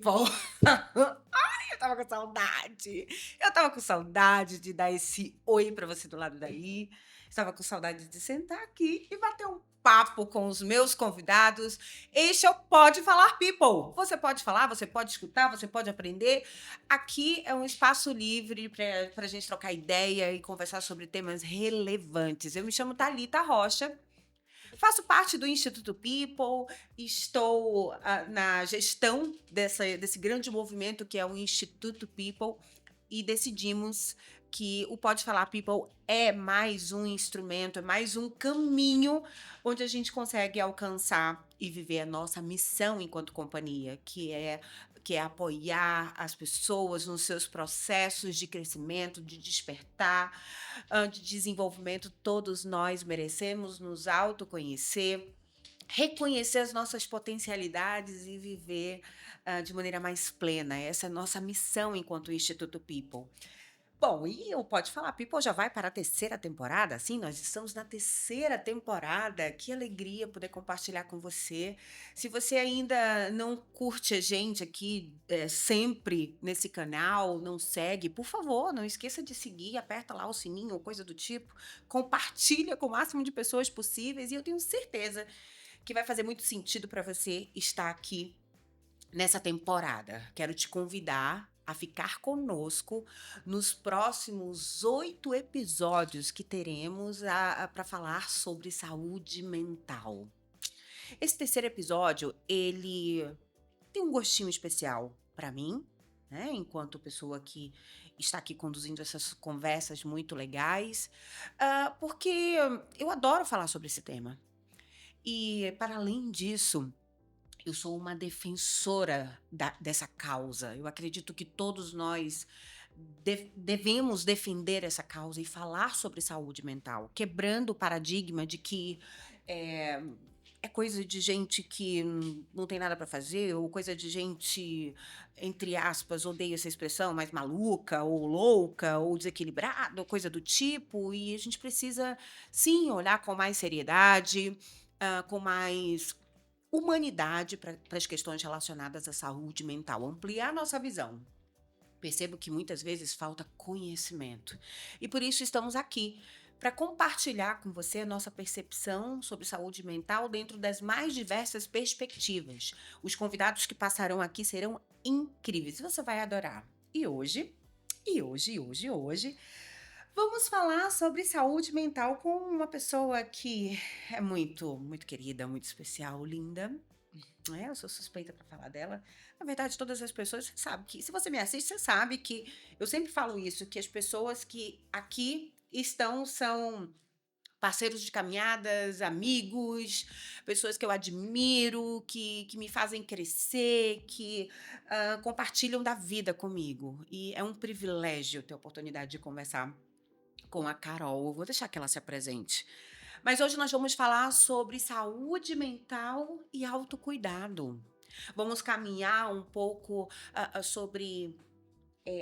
people. Ai, eu tava com saudade. Eu tava com saudade de dar esse oi pra você do lado daí. Estava com saudade de sentar aqui e bater um papo com os meus convidados. Este é o Pode Falar People. Você pode falar, você pode escutar, você pode aprender. Aqui é um espaço livre para a gente trocar ideia e conversar sobre temas relevantes. Eu me chamo Thalita Rocha. Faço parte do Instituto People, estou na gestão desse grande movimento que é o Instituto People e decidimos que o Pode Falar People é mais um instrumento, é mais um caminho onde a gente consegue alcançar e viver a nossa missão enquanto companhia, que é apoiar as pessoas nos seus processos de crescimento, de despertar, de desenvolvimento. Todos nós merecemos nos autoconhecer, reconhecer as nossas potencialidades e viver de maneira mais plena. Essa é a nossa missão enquanto Instituto People. Bom, e o Pode Falar People já vai para a terceira temporada. Sim, nós estamos na terceira temporada. Que alegria poder compartilhar com você. Se você ainda não curte a gente aqui sempre nesse canal, não segue, por favor, não esqueça de seguir, aperta lá o sininho ou coisa do tipo. Compartilha com o máximo de pessoas possíveis e eu tenho certeza que vai fazer muito sentido para você estar aqui nessa temporada. Quero te convidar a ficar conosco nos próximos 8 episódios que teremos para falar sobre saúde mental. Esse terceiro episódio, ele tem um gostinho especial para mim, né? Enquanto pessoa que está aqui conduzindo essas conversas muito legais, porque eu adoro falar sobre esse tema. E, para além disso, eu sou uma defensora dessa causa. Eu acredito que todos nós devemos defender essa causa e falar sobre saúde mental, quebrando o paradigma de que é, é coisa de gente que não tem nada para fazer, ou coisa de gente, entre aspas, odeio essa expressão, mas maluca, ou louca, ou desequilibrada, ou coisa do tipo. E a gente precisa, sim, olhar com mais seriedade, com mais humanidade para as questões relacionadas à saúde mental, ampliar nossa visão. Percebo que muitas vezes falta conhecimento. E por isso estamos aqui para compartilhar com você a nossa percepção sobre saúde mental dentro das mais diversas perspectivas. Os convidados que passarão aqui serão incríveis, você vai adorar. E hoje, vamos falar sobre saúde mental com uma pessoa que é muito, muito querida, muito especial, linda. Eu sou suspeita para falar dela. Na verdade, todas as pessoas, você sabe que, se você me assiste, você sabe que eu sempre falo isso, que as pessoas que aqui estão são parceiros de caminhadas, amigos, pessoas que eu admiro, que me fazem crescer, que compartilham da vida comigo. E é um privilégio ter a oportunidade de conversar com a Carol. Eu vou deixar que ela se apresente. Mas hoje nós vamos falar sobre saúde mental e autocuidado. Vamos caminhar um pouco sobre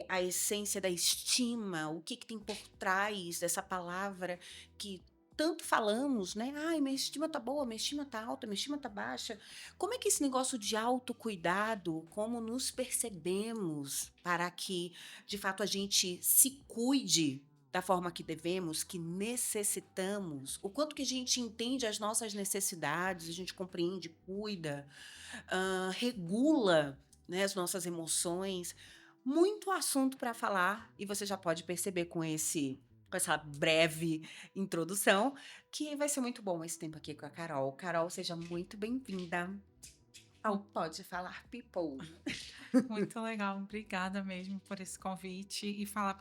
a essência da estima, o que tem por trás dessa palavra que tanto falamos, né? Ai, minha estima tá boa, minha estima tá alta, minha estima tá baixa. Como é que esse negócio de autocuidado, como nos percebemos para que, de fato, a gente se cuide da forma que devemos, que necessitamos, o quanto que a gente entende as nossas necessidades, a gente compreende, cuida, regula, né, as nossas emoções. Muito assunto para falar e você já pode perceber com essa breve introdução que vai ser muito bom esse tempo aqui com a Carol. Carol, seja muito bem-vinda ao Pode Falar People. Muito legal, obrigada mesmo por esse convite e falar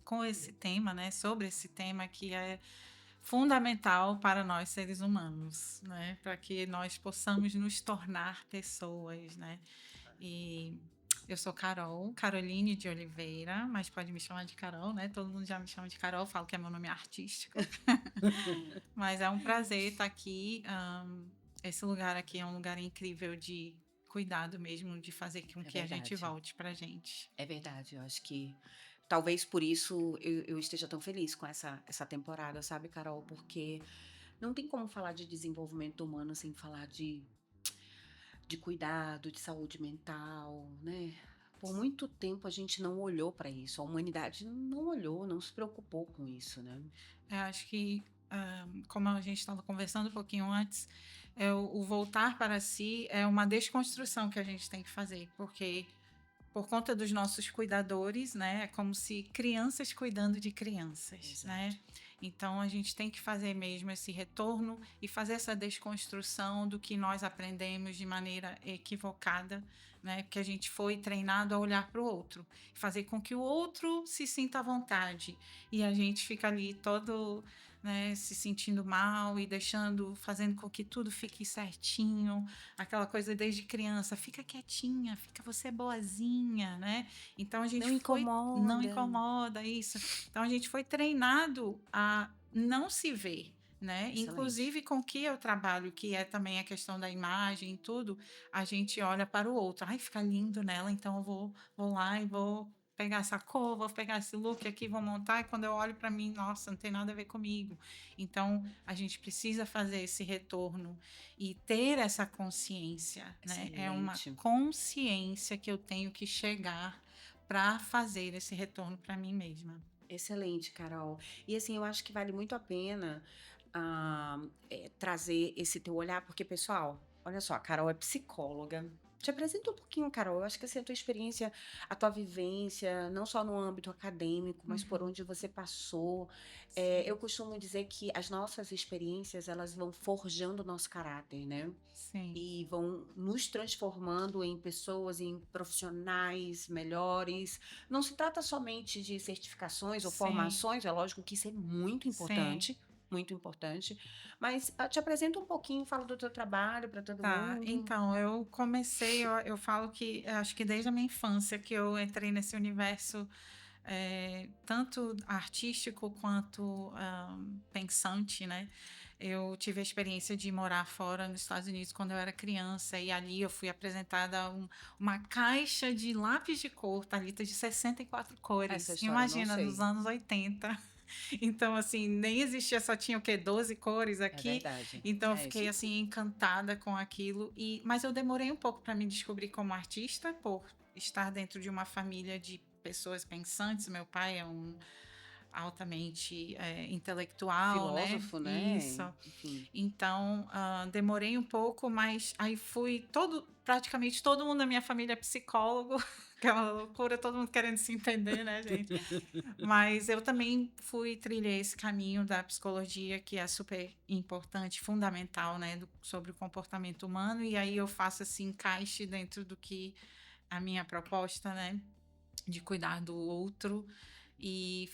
com esse tema, né, sobre esse tema que é fundamental para nós seres humanos, né, para que nós possamos nos tornar pessoas, né. E eu sou Carol, Caroline de Oliveira, mas pode me chamar de Carol, né? Todo mundo já me chama de Carol, falo que é meu nome artístico. Mas é um prazer estar aqui. Esse lugar aqui é um lugar incrível de cuidado mesmo, de fazer com É que a gente verdade. volte pra gente. É verdade, eu acho que talvez por isso eu esteja tão feliz com essa temporada, sabe, Carol? Porque não tem como falar de desenvolvimento humano sem falar de cuidado, de saúde mental, né. Por muito tempo a gente não olhou para isso, a humanidade não olhou, não se preocupou com isso, né. Eu acho que, como a gente estava conversando um pouquinho antes, o voltar para si é uma desconstrução que a gente tem que fazer, porque por conta dos nossos cuidadores, né, é como se crianças cuidando de crianças, Exato. né. Então a gente tem que fazer mesmo esse retorno e fazer essa desconstrução do que nós aprendemos de maneira equivocada, né, porque a gente foi treinado a olhar para o outro, fazer com que o outro se sinta à vontade, e a gente fica ali todo, né, se sentindo mal e deixando fazendo com que tudo fique certinho, aquela coisa desde criança, fica quietinha, fica você boazinha, né? Então a gente Não foi, não incomoda. incomoda isso. Então a gente foi treinado a não se ver, né? Excelente. Inclusive com que eu trabalho, que é também a questão da imagem e tudo, a gente olha para o outro, ai, fica lindo nela, então eu vou lá e vou pegar essa cor, vou pegar esse look aqui, vou montar, e quando eu olho para mim, nossa, não tem nada a ver comigo. Então, a gente precisa fazer esse retorno e ter essa consciência, né? É uma Excelente. consciência que eu tenho que chegar para fazer esse retorno para mim mesma. Excelente, Carol. E assim, eu acho que vale muito a pena, trazer esse teu olhar, porque pessoal, olha só, a Carol é psicóloga. Te apresenta um pouquinho, Carol. Eu acho que assim, a tua experiência, a tua vivência, não só no âmbito acadêmico, mas por Uhum. onde você passou. Eu Sim, costumo dizer que as nossas experiências, elas vão forjando o nosso caráter, né? sim, E vão nos transformando em pessoas, em profissionais melhores. Não se trata somente de certificações ou sim, formações, é lógico que isso é sim. muito importante, mas te apresenta um pouquinho, fala do teu trabalho para todo Tá, mundo. então, eu comecei, eu falo que acho que desde a minha infância que eu entrei nesse universo, tanto artístico quanto pensante, né? Eu tive a experiência de morar fora nos Estados Unidos quando eu era criança, e ali eu fui apresentada a uma caixa de lápis de cor, Thalita, de 64 Essa cores. história eu não Imagina, nos sei. anos 80. Então, assim, nem existia, só tinha o quê? 12 cores É aqui. verdade. Então, eu É isso fiquei, mesmo. assim, encantada com aquilo. Mas eu demorei um pouco para me descobrir como artista, por estar dentro de uma família de pessoas pensantes. Meu pai é um altamente intelectual, né? Filósofo, Isso. né? Enfim. Então, demorei um pouco, mas aí praticamente todo mundo da minha família é psicólogo, aquela loucura, todo mundo querendo se entender, né, gente? Mas eu também trilhei esse caminho da psicologia, que é super importante, fundamental, né, sobre o comportamento humano, e aí eu faço esse encaixe dentro do que a minha proposta, né, de cuidar do outro. E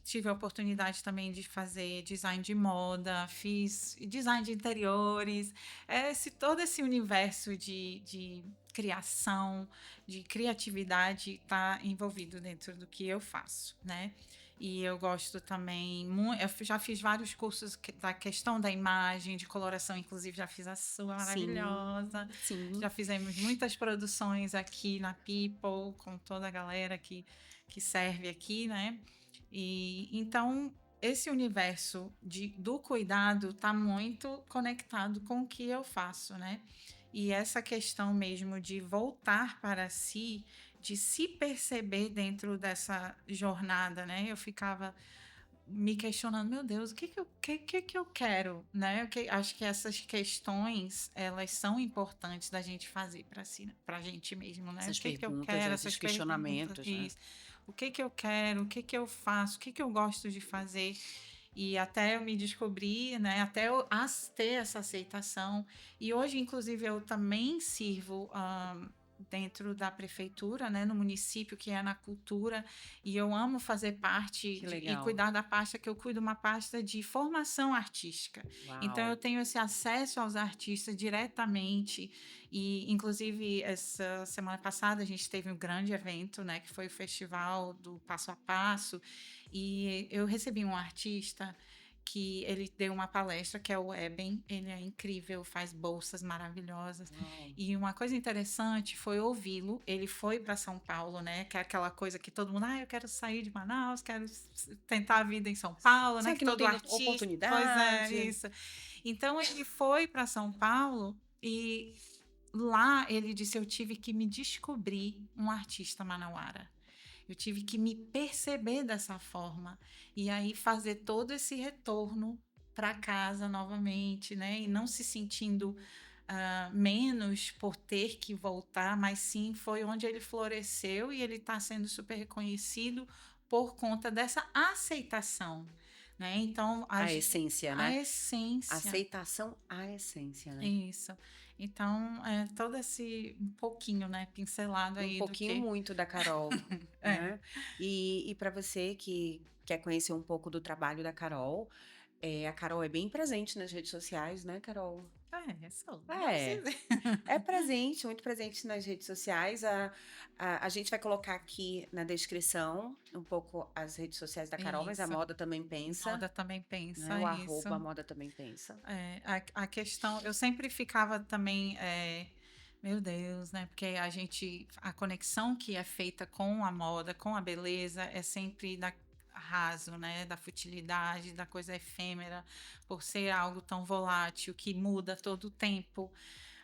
tive a oportunidade também de fazer design de moda, fiz design de interiores, todo esse universo de criação, de criatividade está envolvido dentro do que eu faço, né? E eu gosto também, eu já fiz vários cursos da questão da imagem, de coloração, inclusive já fiz a sua maravilhosa. Sim, sim. Já fizemos muitas produções aqui na People, com toda a galera que serve aqui, né? E então esse universo do cuidado está muito conectado com o que eu faço, né? E essa questão mesmo de voltar para si, de se perceber dentro dessa jornada, né? Eu ficava me questionando, meu Deus, o que que eu quero, né? Acho que essas questões, elas são importantes da gente fazer para si, para a gente mesmo, né? O Essas que que eu perguntas, quero, esses essas perguntas, questionamentos, né? isso. O que que eu quero, o que que eu faço, o que que eu gosto de fazer. E até eu me descobrir, né? Até eu ter essa aceitação. E hoje, inclusive, eu também sirvo dentro da prefeitura, né, no município, que é na cultura, e eu amo fazer parte Que e legal. cuidar da pasta, que eu cuido uma pasta de formação artística. Então eu Uau. tenho esse acesso aos artistas diretamente, e inclusive essa semana passada a gente teve um grande evento, né, que foi o festival do Passo a Passo, e eu recebi um artista que ele deu uma palestra, que é o Eben, ele é incrível, faz bolsas maravilhosas. Uau. E uma coisa interessante foi ouvi-lo. Ele foi para São Paulo, né? Que é aquela coisa que todo mundo, eu quero sair de Manaus, quero tentar a vida em São Paulo, né? Sabe Que que não todo tem artista, pois é, oportunidade? isso. Então ele foi para São Paulo e lá ele disse: eu tive que me descobrir um artista manauara. Eu tive que me perceber dessa forma e aí fazer todo esse retorno para casa novamente, né? E não se sentindo menos por ter que voltar, mas sim foi onde ele floresceu e ele está sendo super reconhecido por conta dessa aceitação, né? Então, A essência, a né? essência. Aceitação à essência, né? Isso. Então, todo esse um pouquinho, né, pincelado Um aí do pouquinho que muito da Carol, é. né? E para você que quer conhecer um pouco do trabalho da Carol, a Carol é bem presente nas redes sociais, né, Carol? Sou. Vamos É, dizer. é presente, muito presente nas redes sociais. A gente vai colocar aqui na descrição um pouco as redes sociais da Carol, mas a Isso. Moda Também Pensa, Moda também né? pensa O isso. arroba Moda Também Pensa. A questão, eu sempre ficava também, meu Deus, né? Porque a conexão que é feita com a moda, com a beleza, é sempre da raso, né? Da futilidade, da coisa efêmera, por ser algo tão volátil que muda todo o tempo,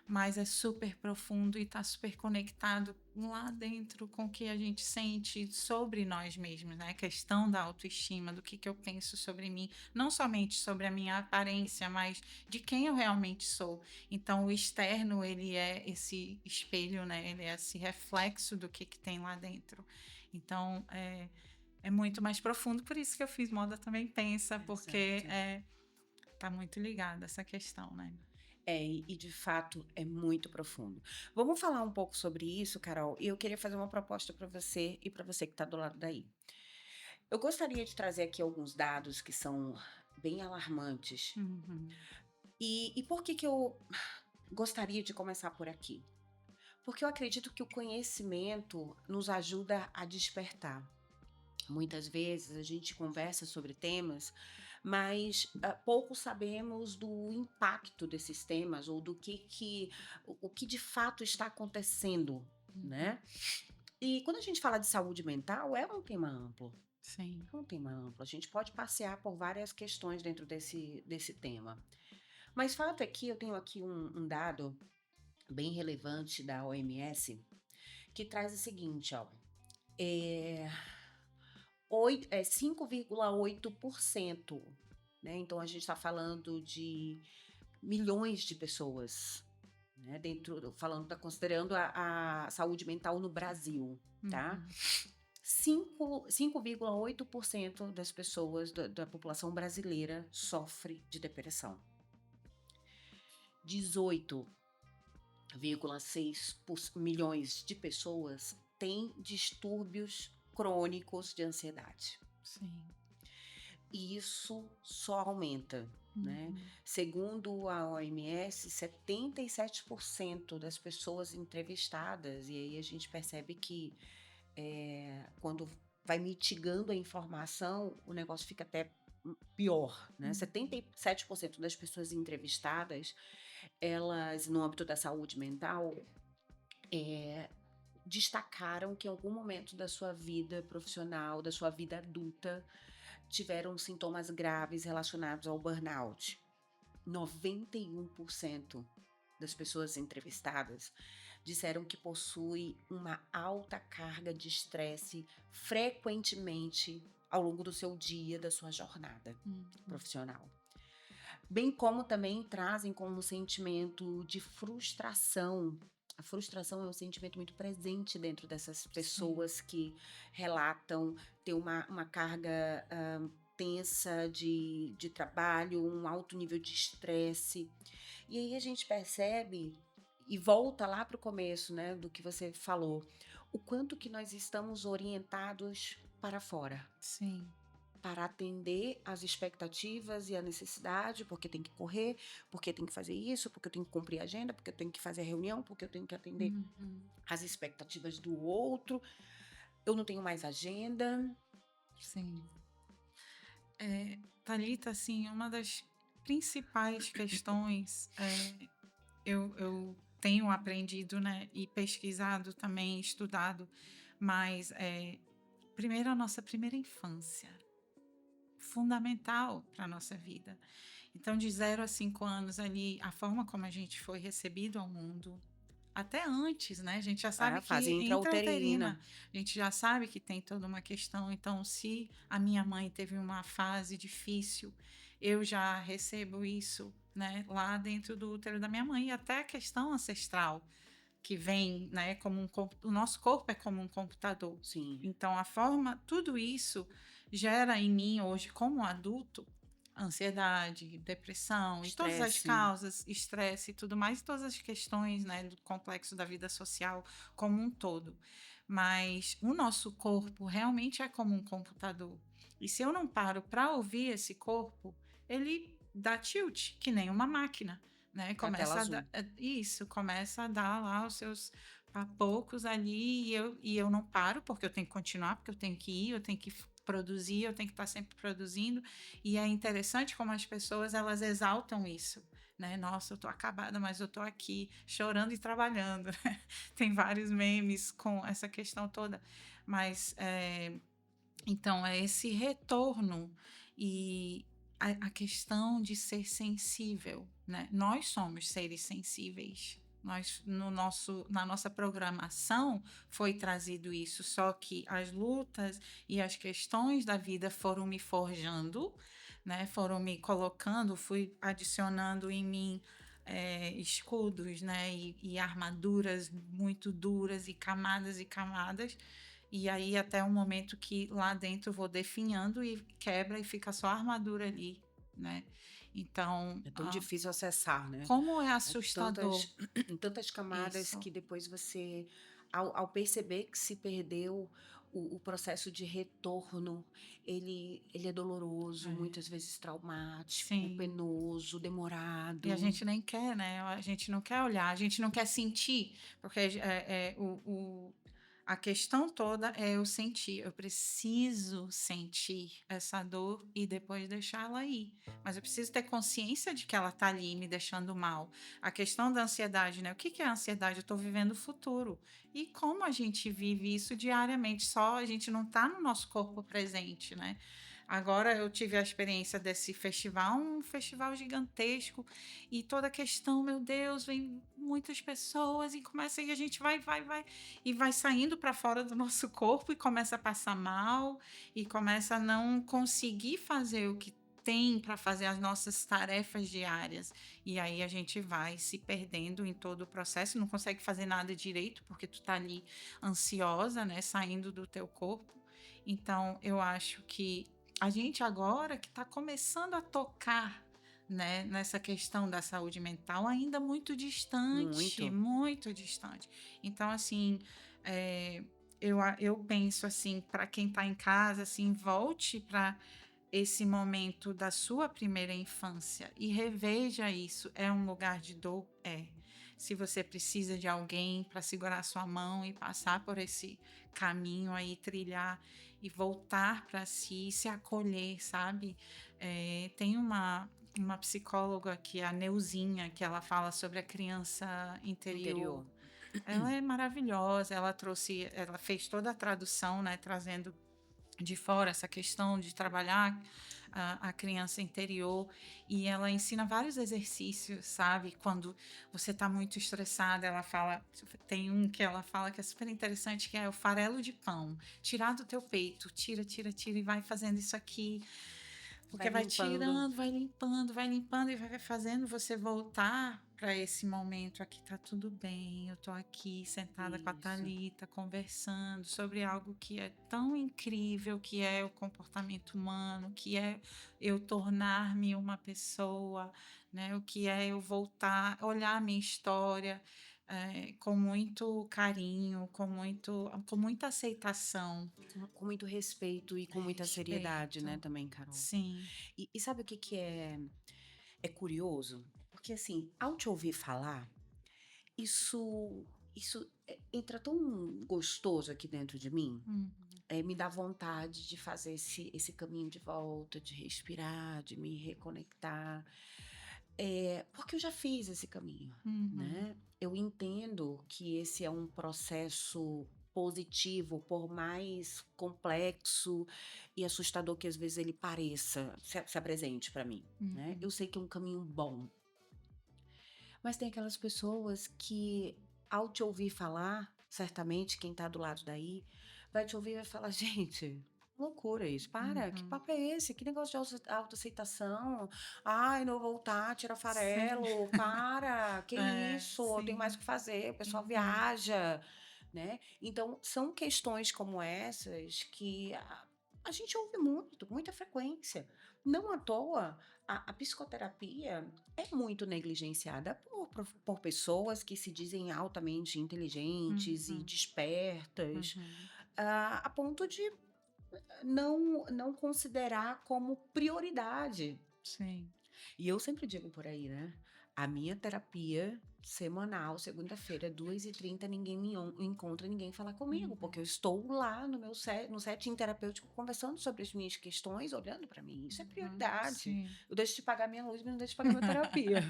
mas é super profundo e está super conectado lá dentro com o que a gente sente sobre nós mesmos, né? A questão da autoestima, do que eu penso sobre mim, não somente sobre a minha aparência, mas de quem eu realmente sou. Então, o externo, ele é esse espelho, né? Ele é esse reflexo do que tem lá dentro. Então, é muito mais profundo, por isso que eu fiz Moda Também Pensa, porque tá muito ligada essa questão, né? E de fato é muito profundo. Vamos falar um pouco sobre isso, Carol. E eu queria fazer uma proposta para você e para você que está do lado daí. Eu gostaria de trazer aqui alguns dados que são bem alarmantes. Uhum. E por que eu gostaria de começar por aqui? Porque eu acredito que o conhecimento nos ajuda a despertar. Muitas vezes a gente conversa sobre temas, mas pouco sabemos do impacto desses temas ou do o que de fato está acontecendo, né? E quando a gente fala de saúde mental, é um tema amplo. Sim. É um tema amplo. A gente pode passear por várias questões dentro desse tema. Mas fato é que eu tenho aqui um dado bem relevante da OMS que traz o seguinte, ó. É, 5,8%, né? Então a gente está falando de milhões de pessoas, né? Considerando a saúde mental no Brasil, tá? Uhum. 5,8% das pessoas da população brasileira sofre de depressão. 18,6 milhões de pessoas têm distúrbios crônicos de ansiedade. Sim. E isso só aumenta, né? Segundo a OMS, 77% das pessoas entrevistadas, e aí a gente percebe que quando vai mitigando a informação, o negócio fica até pior, né? 77% das pessoas entrevistadas, elas, no âmbito da saúde mental, destacaram que em algum momento da sua vida profissional, da sua vida adulta, tiveram sintomas graves relacionados ao burnout. 91% das pessoas entrevistadas disseram que possui uma alta carga de estresse frequentemente ao longo do seu dia, da sua jornada profissional. Bem como também trazem como sentimento de frustração. A frustração é um sentimento muito presente dentro dessas pessoas que relatam ter uma carga tensa de trabalho, um alto nível de estresse. E aí a gente percebe e volta lá para o começo, né, do que você falou, o quanto que nós estamos orientados para fora. Sim. Para atender às expectativas e a necessidade, porque tem que correr, porque tem que fazer isso, porque eu tenho que cumprir a agenda, porque eu tenho que fazer a reunião, porque eu tenho que atender as expectativas do outro. Eu não tenho mais agenda. Sim. Thalita, assim, uma das principais questões eu tenho aprendido, né, e pesquisado também, estudado, mas primeiro a nossa primeira infância, fundamental para a nossa vida. Então, de 0 a 5 anos ali, a forma como a gente foi recebido ao mundo, até antes, né? A gente já É sabe a fase que intrauterina, intrauterina. a gente já sabe que tem toda uma questão. Então, se a minha mãe teve uma fase difícil, eu já recebo isso, né, lá dentro do útero da minha mãe, e até a questão ancestral que vem, né, como o nosso corpo é como um computador. Sim, Então, tudo isso gera em mim hoje, como adulto, ansiedade, depressão e todas as estresse. causas, estresse e tudo mais, todas as questões, né, do complexo da vida social como um todo. Mas o nosso corpo realmente é como um computador. E se eu não paro para ouvir esse corpo, ele dá tilt, que nem uma máquina, né? A tela Começa a azul. dar, isso, começa a dar lá os seus papocos ali e eu não paro porque eu tenho que continuar, porque eu tenho que ir, eu tenho que produzir, eu tenho que estar sempre produzindo. E é interessante como as pessoas elas exaltam isso, né? Nossa, eu tô acabada, mas eu tô aqui chorando e trabalhando, né? Tem vários memes com essa questão toda, mas então é esse retorno e a questão de ser sensível, né? Nós somos seres sensíveis. Nós, na nossa programação foi trazido isso, só que as lutas e as questões da vida foram me forjando, né? Foram me colocando, fui adicionando em mim escudos, né? E armaduras muito duras e camadas, e aí até o momento que lá dentro eu vou definhando e quebra e fica só a armadura ali, né? Então, É tão difícil acessar, né? como é É assustador tantas camadas isso. que depois você, ao perceber que se perdeu o processo de retorno, ele é doloroso, É, muitas vezes traumático, sim. penoso, E a demorado. gente nem quer, né? A gente não quer olhar, a gente não quer sentir, porque a questão toda é eu sentir. Eu preciso sentir essa dor e depois deixá-la ir. Mas eu preciso ter consciência de que ela está ali me deixando mal. A questão da ansiedade, né? O que é a ansiedade? Eu estou vivendo o futuro. E como a gente vive isso diariamente, só a gente não está no nosso corpo presente, né? Agora eu tive a experiência desse festival, um festival gigantesco, e toda a questão, meu Deus, vem muitas pessoas e começa e a gente vai e vai saindo para fora do nosso corpo e começa a passar mal e começa a não conseguir fazer o que tem para fazer as nossas tarefas diárias. E aí a gente vai se perdendo em todo o processo, não consegue fazer nada direito porque tu tá ali ansiosa, né, saindo do teu corpo. Então, eu acho que a gente agora que está começando a tocar, né, nessa questão da saúde mental, ainda Muito. muito distante. Então, assim, é, eu penso assim, para quem está em casa, assim, volte para esse momento da sua primeira infância e reveja isso. É um lugar de dor? É. Se você precisa de alguém para segurar sua mão e passar por esse caminho aí, trilhar e voltar para si, se acolher, sabe? Tem uma psicóloga que é a Neuzinha, que ela fala sobre a criança interior. Interior. Ela é maravilhosa, ela fez toda a tradução, né, trazendo de fora essa questão de trabalhar a criança interior, e ela ensina vários exercícios, sabe? Quando você está muito estressada, ela fala, tem um que ela fala que é super interessante, que é o farelo de pão, tirar do teu peito, tira e vai fazendo isso aqui, porque Vai vai limpando. tirando, vai limpando e vai fazendo você voltar para esse momento aqui. Tá tudo bem, eu tô aqui sentada com a Isso. Thalita, conversando sobre algo que é tão incrível, que é o comportamento humano, que é eu tornar-me uma pessoa, né? O que é eu voltar, olhar a minha história com muito carinho, com muita aceitação, Com muito respeito e com muita seriedade, né, respeito. também, Carol. Sim. E sabe o que que é curioso? Porque, assim, ao te ouvir falar, isso entra tão gostoso aqui dentro de mim, Uhum. me dá vontade de fazer esse caminho de volta, de respirar, de me reconectar, porque eu já fiz esse caminho, Uhum. né. Eu entendo que esse é um processo positivo, por mais complexo e assustador que às vezes ele pareça, se apresente para mim, né. Uhum. Eu sei que é um caminho bom. Mas tem aquelas pessoas que ao te ouvir falar, certamente quem tá do lado daí, vai te ouvir e vai falar: "Gente, loucura isso, para, que Uhum. papo é esse? Que negócio de autoaceitação? Ai, não vou voltar, tira Sim. farelo, para, que É, isso, eu tenho mais o sim. que fazer, o pessoal Uhum. viaja", né. Então são questões como essas que a gente ouve muito, com muita frequência. Não à toa, a psicoterapia é muito negligenciada por pessoas que se dizem altamente inteligentes e Uhum. despertas, Uhum. a ponto de não considerar como prioridade. Sim. E eu sempre digo por aí, né, a minha terapia semanal, segunda-feira, 2h30, ninguém me encontra ninguém falar comigo, porque eu Uhum. estou lá no setting terapêutico conversando sobre as minhas questões, olhando para mim, isso é Uhum. prioridade. Sim. Eu deixo de pagar minha luz, mas não deixo de pagar minha terapia,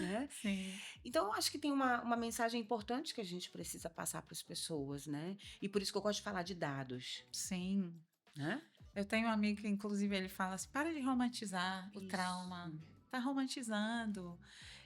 né. Sim. Então eu acho que tem uma mensagem importante que a gente precisa passar para as pessoas, né, e por isso que eu gosto de falar de dados, Sim. né. Eu tenho um amigo que inclusive ele fala assim: "Para de romantizar o Isso. trauma. Tá romantizando.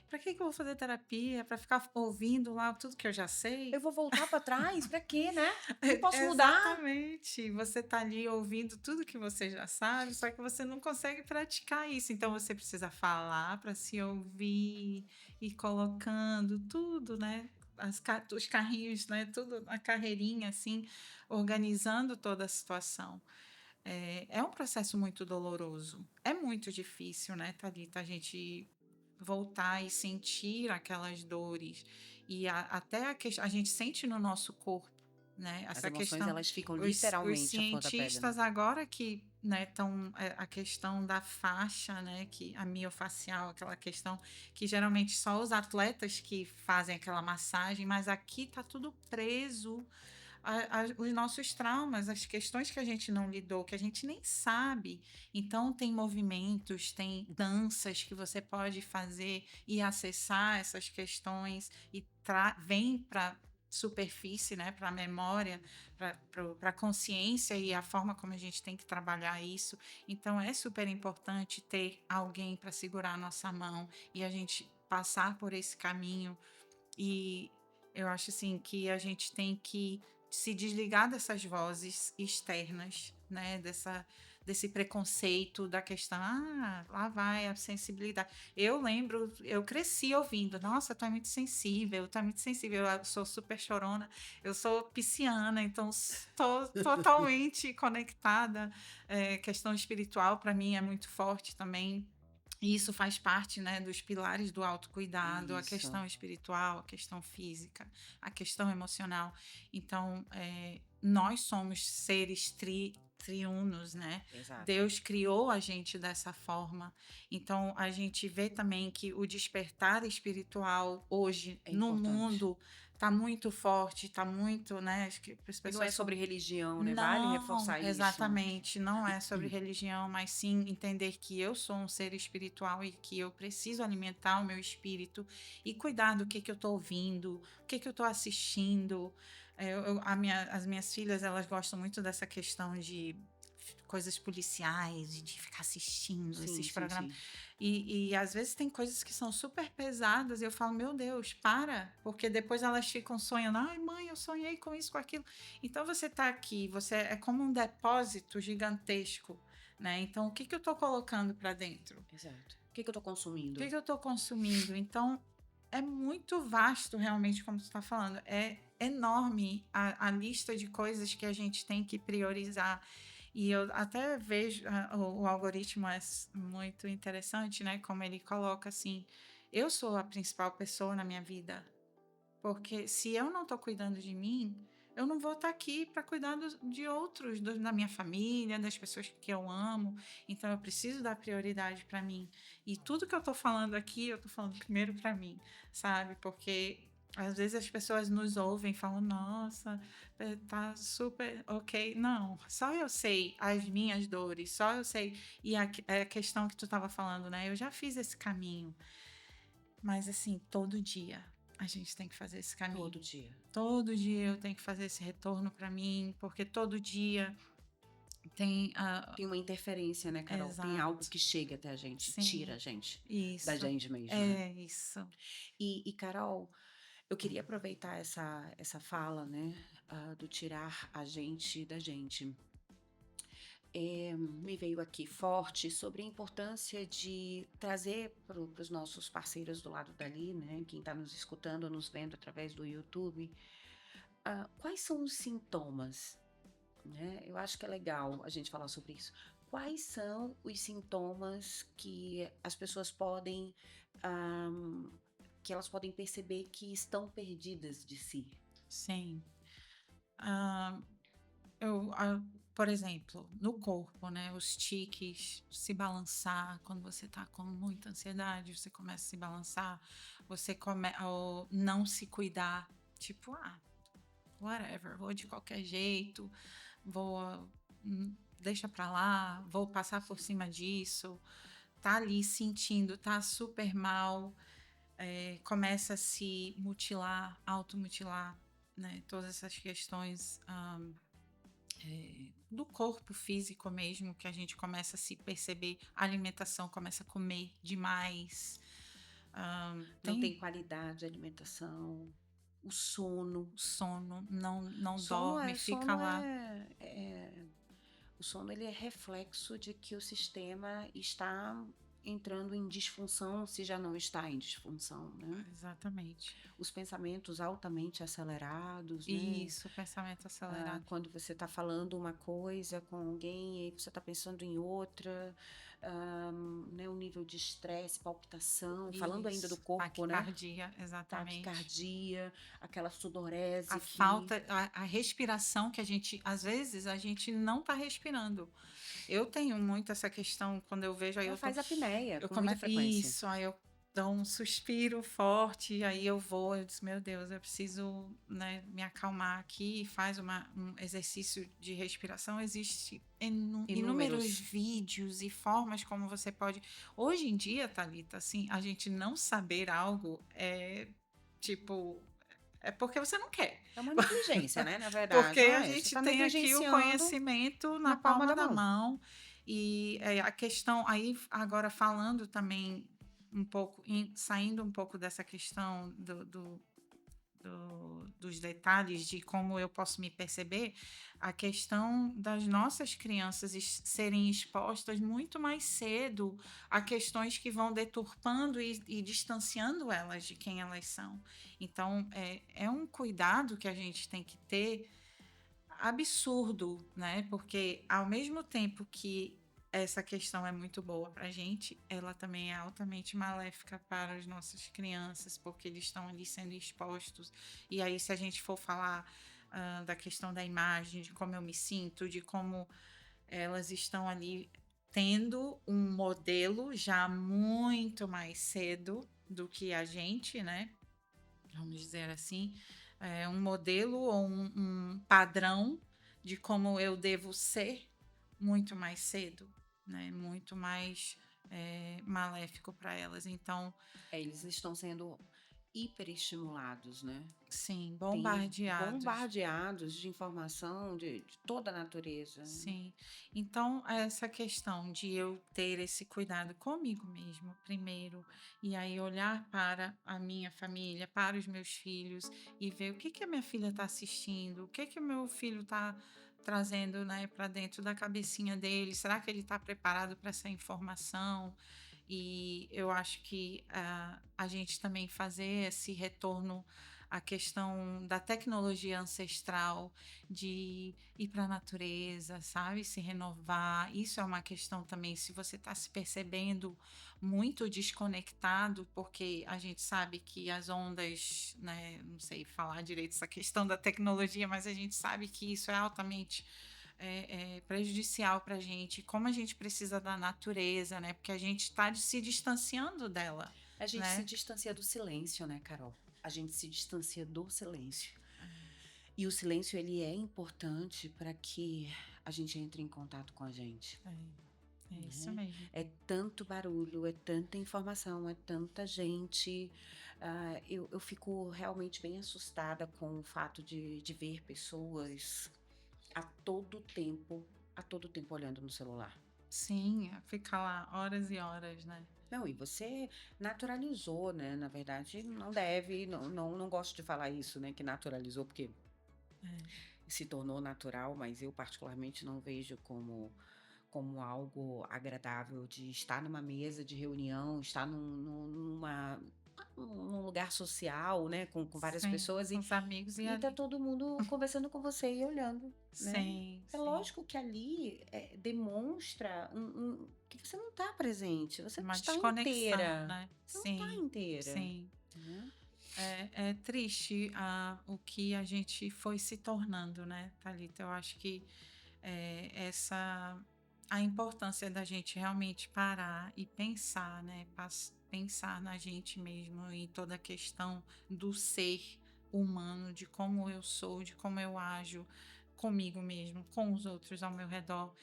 Pra que que eu vou fazer terapia? Pra ficar ouvindo lá tudo que eu já Eu sei?" vou voltar para trás? Para quê, né? Não É, posso mudar? exatamente. Você tá ali ouvindo tudo que você já sabe, só que você não consegue praticar isso. Então você precisa falar para se ouvir, e colocando tudo, né, os carrinhos, né, tudo na carreirinha, assim, organizando toda a situação. É um processo muito doloroso. É muito difícil, né, Thalita, a gente voltar e sentir aquelas dores. E até a gente sente no nosso corpo, né? As Essa emoções, questão. elas ficam Os literalmente à flor da pele, né. cientistas agora que, né, estão. A questão da faixa, né? Que a miofacial, aquela questão que geralmente só os atletas que fazem aquela massagem, mas aqui tá tudo preso os nossos traumas, as questões que a gente não lidou, que a gente nem sabe. Então, tem movimentos, tem danças que você pode fazer e acessar essas questões e vem para superfície, né, para a memória, para a consciência e a forma como a gente tem que trabalhar isso. Então, é super importante ter alguém para segurar a nossa mão e a gente passar por esse caminho e eu acho assim que a gente tem que se desligar dessas vozes externas, né? Desse preconceito da questão, lá vai a sensibilidade. Eu lembro, eu cresci ouvindo, nossa, tu é muito sensível, eu sou super chorona, eu sou pisciana, então estou totalmente conectada. Questão espiritual para mim é muito forte também. E isso faz parte, né, dos pilares do autocuidado, a Isso, questão espiritual, a questão física, a questão emocional. Então, nós somos seres triunos, né? exato. Deus criou a gente dessa forma. Então, a gente vê também que o despertar espiritual hoje É no importante. mundo está muito forte, está muito, né? Acho que as E não é pessoas sobre são religião, né, vale não, reforçar isso. exatamente, não é sobre religião, mas sim entender que eu sou um ser espiritual e que eu preciso alimentar o meu espírito e cuidar do que eu estou ouvindo, o que eu estou assistindo. As minhas filhas, elas gostam muito dessa questão de coisas policiais, de ficar assistindo Sim, esses sim, programas. sim. E às vezes tem coisas que são super pesadas e eu falo, meu Deus, para, porque depois elas ficam sonhando, ai mãe, eu sonhei com isso, com aquilo. Então você está aqui, você é como um depósito gigantesco, né? Então o que eu estou colocando para dentro? Exato. O que eu tô O consumindo? que eu estou consumindo? Então é muito vasto realmente, como você está falando. É enorme a lista de coisas que a gente tem que priorizar. E eu até vejo, o algoritmo é muito interessante, né? Como ele coloca assim: eu sou a principal pessoa na minha vida. Porque se eu não estou cuidando de mim, eu não vou estar aqui para cuidar de outros, da minha família, das pessoas que eu amo. Então eu preciso dar prioridade para mim. E tudo que eu estou falando aqui, eu estou falando primeiro para mim, sabe? Porque às vezes as pessoas nos ouvem e falam, nossa, tá super ok. Não, só eu sei as minhas dores, só eu sei. E a questão que tu estava falando, né? Eu já fiz esse caminho. Mas assim, todo dia a gente tem que fazer esse Todo caminho. dia. Todo dia eu tenho que fazer esse retorno para mim, porque todo dia tem a. Tem uma interferência, né, Carol? Tem algo Exato. que chega até a gente, tira Sim, a gente da isso. gente mesmo, né? É isso. E Carol, Eu queria aproveitar essa fala, né, do tirar a gente da gente. Me veio aqui forte sobre a importância de trazer para os nossos parceiros do lado dali, né, quem está nos escutando, nos vendo através do YouTube, quais são os sintomas, né? Eu acho que é legal a gente falar sobre isso. Quais são os sintomas que as pessoas podem, ah, que elas podem perceber que estão perdidas de si? Sim. Ah, eu, ah, por exemplo, no corpo, né? Os tiques, se balançar, quando você tá com muita ansiedade, você começa a se balançar, ou não se cuidar, tipo, whatever, vou de qualquer jeito, vou, deixa pra lá, vou passar por cima disso, tá ali sentindo, tá super mal, começa a se mutilar, automutilar, né? Todas essas questões do corpo físico mesmo, que a gente começa a se perceber, a alimentação começa a comer demais. Não Tem tem qualidade de alimentação, o sono. sono, não Sono dorme, é, fica sono lá. é, é- o sono ele é reflexo de que o sistema está entrando em disfunção, se já não está em disfunção, né? Exatamente. Os pensamentos altamente acelerados, né? Isso, pensamento acelerado. Quando você está falando uma coisa com alguém e você está pensando em outra, né? O nível de estresse, palpitação, falando ainda do Isso, corpo, né? taquicardia, exatamente. Taquicardia, aquela A sudorese que falta, a respiração que a gente, às vezes, a gente não tá respirando. Eu tenho muito essa questão quando eu vejo, aí ela eu tô, faz apneia eu com muita começo, frequência. isso, aí eu dou um suspiro forte, aí eu vou, eu disse, meu Deus, eu preciso, né, me acalmar aqui, e faz um exercício de respiração, existe inúmeros Inúmeros. vídeos e formas como você pode, hoje em dia, Thalita, assim, a gente não saber algo é, tipo, é porque você não quer. É uma negligência, né? Na Porque verdade, a você gente está tem aqui o negligenciando conhecimento na na palma palma da da mão. mão e a questão aí agora falando também um pouco, saindo um pouco dessa questão dos detalhes de como eu posso me perceber, a questão das nossas crianças serem expostas muito mais cedo a questões que vão deturpando e distanciando elas de quem elas são. Então, é um cuidado que a gente tem que ter absurdo, né? Porque ao mesmo tempo que essa questão é muito boa para a gente, ela também é altamente maléfica para as nossas crianças, porque eles estão ali sendo expostos. E aí, se a gente for falar da questão da imagem, de como eu me sinto, de como elas estão ali tendo um modelo já muito mais cedo do que a gente, né? Vamos dizer assim, um modelo ou um padrão de como eu devo ser muito mais cedo, né? Muito mais maléfico para elas. Então, Eles estão sendo hiperestimulados, né? sim, Tem bombardeados. bombardeados de informação de toda a natureza. Sim. Então, essa questão de eu ter esse cuidado comigo mesmo, primeiro, e aí olhar para a minha família, para os meus filhos e ver o que que a minha filha está assistindo, o que que o meu filho está trazendo, né, para dentro da cabecinha dele. Será que ele está preparado para essa informação? E eu acho que a gente também fazer esse retorno à questão da tecnologia ancestral, de ir para a natureza, sabe? Se renovar. Isso é uma questão também, se você está se percebendo muito desconectado, porque a gente sabe que as ondas, né? Não sei falar direito essa questão da tecnologia, mas a gente sabe que isso é altamente prejudicial para a gente, como a gente precisa da natureza, né? Porque a gente está se distanciando dela, A gente se né? distancia do silêncio, né, Carol? A gente se distancia do silêncio. E o silêncio, ele é importante para que a gente entre em contato com a gente. É isso Né? mesmo. É tanto barulho, é tanta informação, é tanta gente. Eu fico realmente bem assustada com o fato de ver pessoas a todo tempo olhando no celular. Sim, ficar lá horas e horas, né? Não, e você naturalizou, né? Na verdade, não deve, não gosto de falar isso, né? Que naturalizou, porque É, se tornou natural, mas eu particularmente não vejo como algo agradável de estar numa mesa de reunião, estar num lugar social, né, com várias sim, pessoas com os amigos e e tá ali. todo mundo conversando com você e olhando, né? Sim, É sim. lógico que ali demonstra que você não está presente, você não Uma está desconexão, inteira. né? Você não está Sim, inteira, sim. né? É triste o que a gente foi se tornando, né, Thalita? Eu acho que essa a importância da gente realmente parar e pensar, né? Pensar na gente mesmo e toda a questão do ser humano, de como eu sou, de como eu ajo comigo mesmo, com os outros ao meu redor.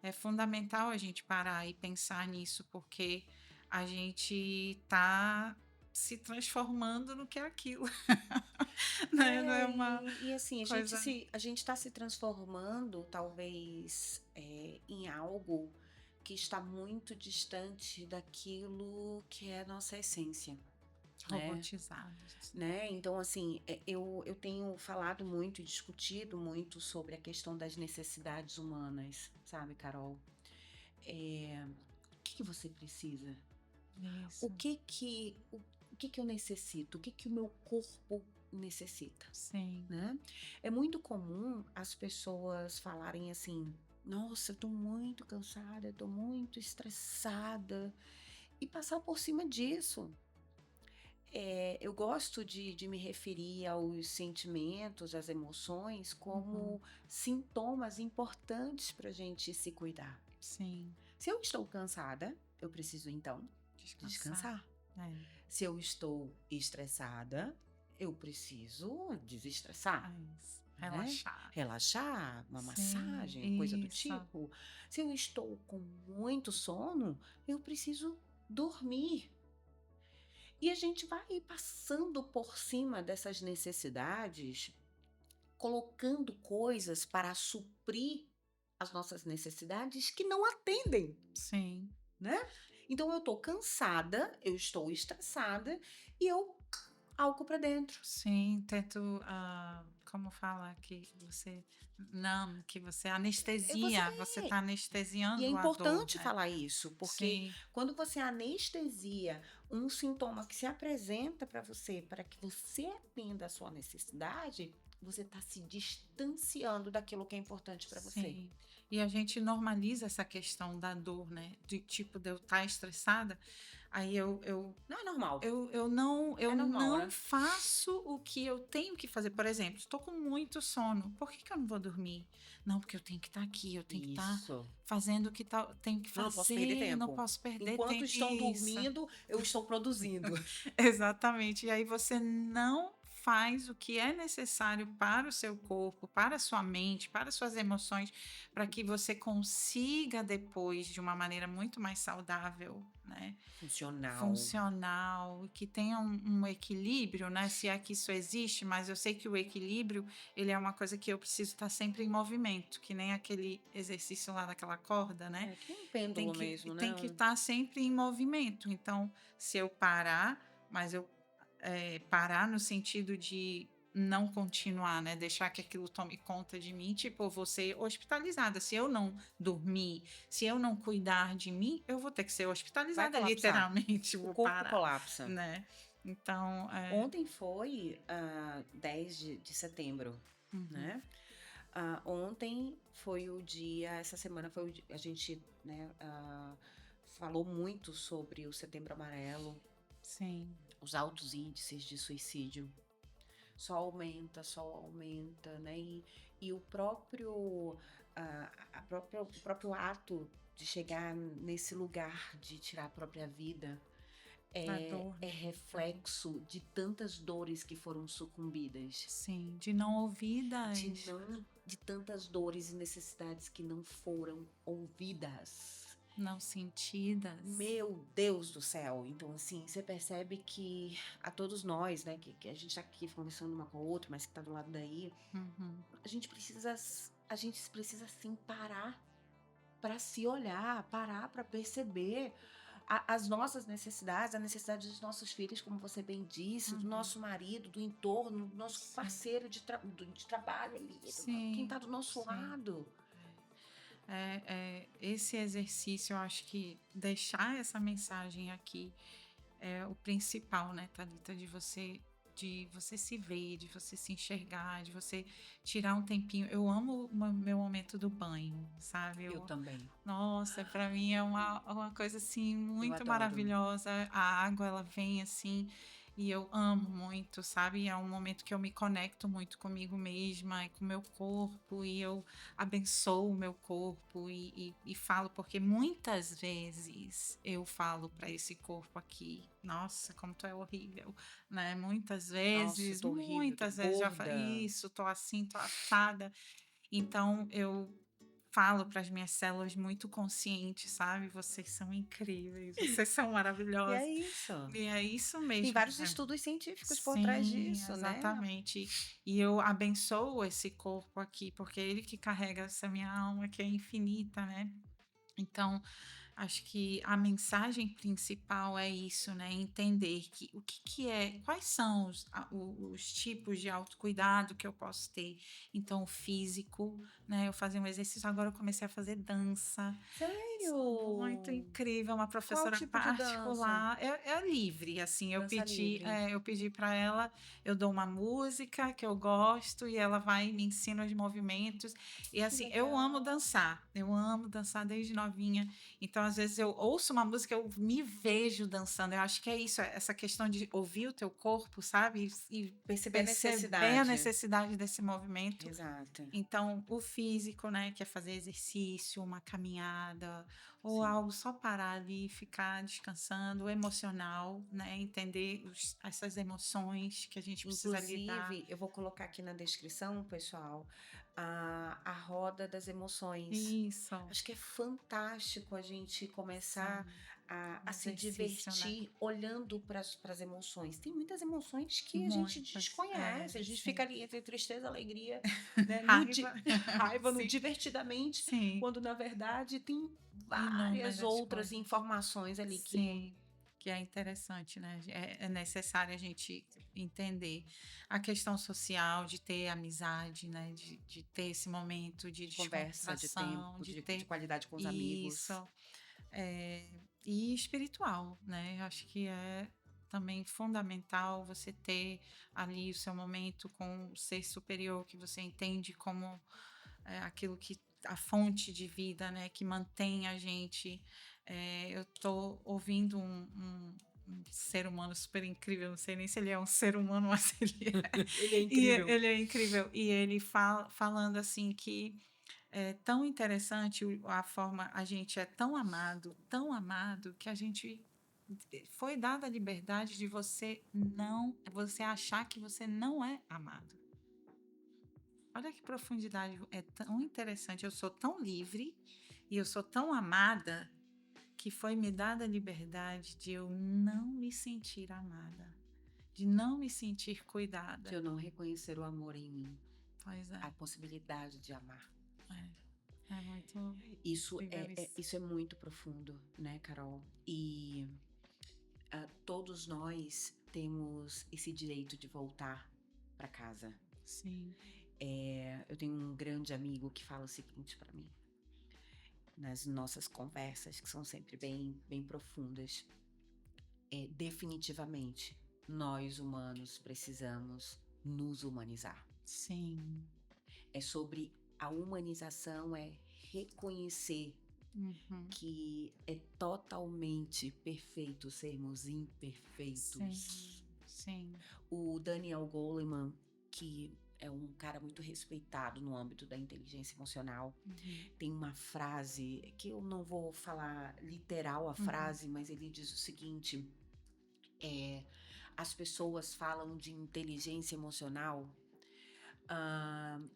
É fundamental a gente parar e pensar nisso, porque a gente está se transformando no que é aquilo, né? Não é uma E assim, coisa. a gente está se transformando, talvez, em algo que está muito distante daquilo que é a nossa essência, né? Robotizados, assim. Né? Então, assim, eu tenho falado muito e discutido muito sobre a questão das necessidades humanas, sabe, Carol? O que que você precisa? O Isso, que que, o, o que que eu necessito? O que que o meu corpo necessita? sim, Né? É muito comum as pessoas falarem assim: nossa, eu tô muito cansada, eu tô muito estressada, e passar por cima disso. Eu gosto de me referir aos sentimentos, às emoções, uhum, como sintomas importantes para a gente se cuidar. sim, Se eu estou cansada, eu preciso então descansar, descansar. é, Se eu estou estressada, eu preciso desestressar. é isso, Né? relaxar, Relaxar, uma sim, massagem, coisa do isso, tipo. Se eu estou com muito sono, eu preciso dormir. E a gente vai passando por cima dessas necessidades, colocando coisas para suprir as nossas necessidades que não atendem, sim, né? Então eu estou cansada, eu estou estressada e eu álcool para dentro. sim, tento, como fala que você É você anestesia, você está E é anestesiando a dor, importante né? falar isso, porque Sim, quando você anestesia um sintoma que se apresenta para você, para que você atenda a sua necessidade, você está se distanciando daquilo que é importante para você. sim. E a gente normaliza essa questão da dor, né? De tipo, de eu estar estressada, aí Não é normal. eu É normal, não né? faço o que eu tenho que fazer. Por exemplo, estou com muito sono. Por que que eu não vou dormir? Não, porque eu tenho que estar aqui, eu tenho que estar Isso. fazendo o que tenho que Não posso perder fazer, não tempo. posso perder Enquanto tempo. estão Isso. dormindo, eu estou produzindo. Exatamente. E aí você não faz o que é necessário para o seu corpo, para a sua mente, para as suas emoções, para que você consiga depois, de uma maneira muito mais saudável, né? Funcional. Funcional, que tenha um equilíbrio, né? Se é que isso existe, mas eu sei que o equilíbrio, ele é uma coisa que eu preciso estar sempre em movimento, que nem aquele exercício lá daquela corda, né? É que nem um pêndulo mesmo, Tem né? que estar sempre em movimento. Então, se eu parar, mas eu parar no sentido de não continuar, né? Deixar que aquilo tome conta de mim, tipo, eu vou ser hospitalizada. Se eu não dormir, se eu não cuidar de mim, eu vou ter que ser Vai hospitalizada, colapsar. literalmente, O vou corpo parar, colapsa. né? Então, Ontem foi 10 de setembro, uhum, né? Ontem foi o dia, essa semana foi o dia, a gente, né, falou muito sobre o Setembro Amarelo, sim, os altos índices de suicídio. Só aumenta, né? E o próprio ato de chegar nesse lugar de tirar a própria vida a é, dor, é né? reflexo de tantas dores que foram sucumbidas, Sim, de não ouvidas, de tantas dores e necessidades que não foram ouvidas. não sentidas. Meu Deus do céu! Então, assim, você percebe que a todos nós, né, que a gente tá aqui conversando uma com a outra, mas que tá do lado daí, Uhum, a gente precisa sim parar para se olhar, parar para perceber. as nossas necessidades, a necessidade dos nossos filhos, como você bem disse, do nosso marido, do entorno, do nosso Sim. parceiro de trabalho ali, quem Sim, está do nosso sim. lado. Esse exercício, eu acho que deixar essa mensagem aqui é o principal, né, Thalita, de você se ver, de você se enxergar, de você tirar um tempinho. Eu amo o meu momento do banho, sabe? Eu também. Nossa, para mim é uma coisa assim Eu muito adoro. maravilhosa. A água, ela vem assim e eu amo muito, sabe? É um momento que eu me conecto muito comigo mesma e com o meu corpo e eu abençoo o meu corpo e falo, porque muitas vezes eu falo para esse corpo aqui, nossa, como tu é horrível, né? Nossa, tô horrível, tô Muitas vezes já falo, gorda. isso, tô assim, tô assada. Então eu falo para as minhas células muito conscientes, sabe? Vocês são incríveis, vocês são E é maravilhosos. isso. E é isso Tem mesmo, vários né? estudos científicos por trás Sim, disso, né? exatamente. E eu abençoo esse corpo aqui, porque é ele que carrega essa minha alma que é infinita, né? Então, acho que a mensagem principal é isso, né? Entender que o que, que é, quais são os tipos de autocuidado que eu posso ter. Então, o físico, né? Eu fazia um exercício, agora eu comecei a fazer dança. Muito Sério? incrível, uma Qual professora tipo de dança? particular. É livre, assim. Dança livre. Eu pedi para ela, eu dou uma música que eu gosto e ela vai e me ensina os movimentos. E Que assim, eu amo dançar desde novinha. Então, às vezes, eu ouço uma música, eu me vejo dançando. Eu acho que é isso, essa questão de ouvir o teu corpo, sabe? E Perceber a perceber a necessidade. necessidade desse movimento. Exato. Então, o físico, né, que é fazer exercício, uma caminhada, ou Sim. algo só parar ali e ficar descansando, o emocional, né, entender essas emoções que a gente precisa lidar. Inclusive, eu vou colocar aqui na descrição, pessoal, a roda das emoções. Isso, Acho que é fantástico a gente começar sim, a um se exercício, né? divertir olhando para as emoções. Tem muitas emoções que a gente Muitas, desconhece. A gente fica sim. ali entre tristeza, alegria, né? Raiva, Raiva no sim, divertidamente, sim, quando na verdade tem várias inúmeras outras coisas. informações ali que Sim, que é interessante, né? É necessário a gente entender a questão social, de ter amizade, né? De ter esse momento de de conversa, de descontração, tempo, de de ter qualidade com os amigos. isso. E espiritual, né? Eu acho que é também fundamental você ter ali o seu momento com o ser superior que você entende como aquilo que a fonte de vida, né, que mantém a gente. Eu estou ouvindo um ser humano super incrível, não sei nem se ele é um ser humano, mas ele é, Ele é e incrível. ele é incrível. E ele falando assim que é tão interessante a forma, a gente é tão amado, que a gente foi dada a liberdade de você achar que você não é amado. Olha que profundidade, é tão interessante. Eu sou tão livre e eu sou tão amada que foi me dada a liberdade de eu não me sentir amada, de não me sentir De cuidada. eu não reconhecer o amor em mim, Pois a possibilidade de amar. é muito Isso incrível isso. isso é muito profundo, né, Carol? E todos nós temos esse direito de voltar para casa. Sim, Eu tenho um grande amigo que fala o seguinte para mim, nas nossas conversas, que são sempre bem profundas. Definitivamente, nós humanos precisamos nos humanizar. sim. É sobre a humanização, é reconhecer Uhum. que é totalmente perfeito sermos Sim, imperfeitos. sim. O Daniel Goleman, que é um cara muito respeitado no âmbito da inteligência emocional, Uhum. tem uma frase que eu não vou falar literal a frase, mas ele diz o seguinte: as pessoas falam de inteligência emocional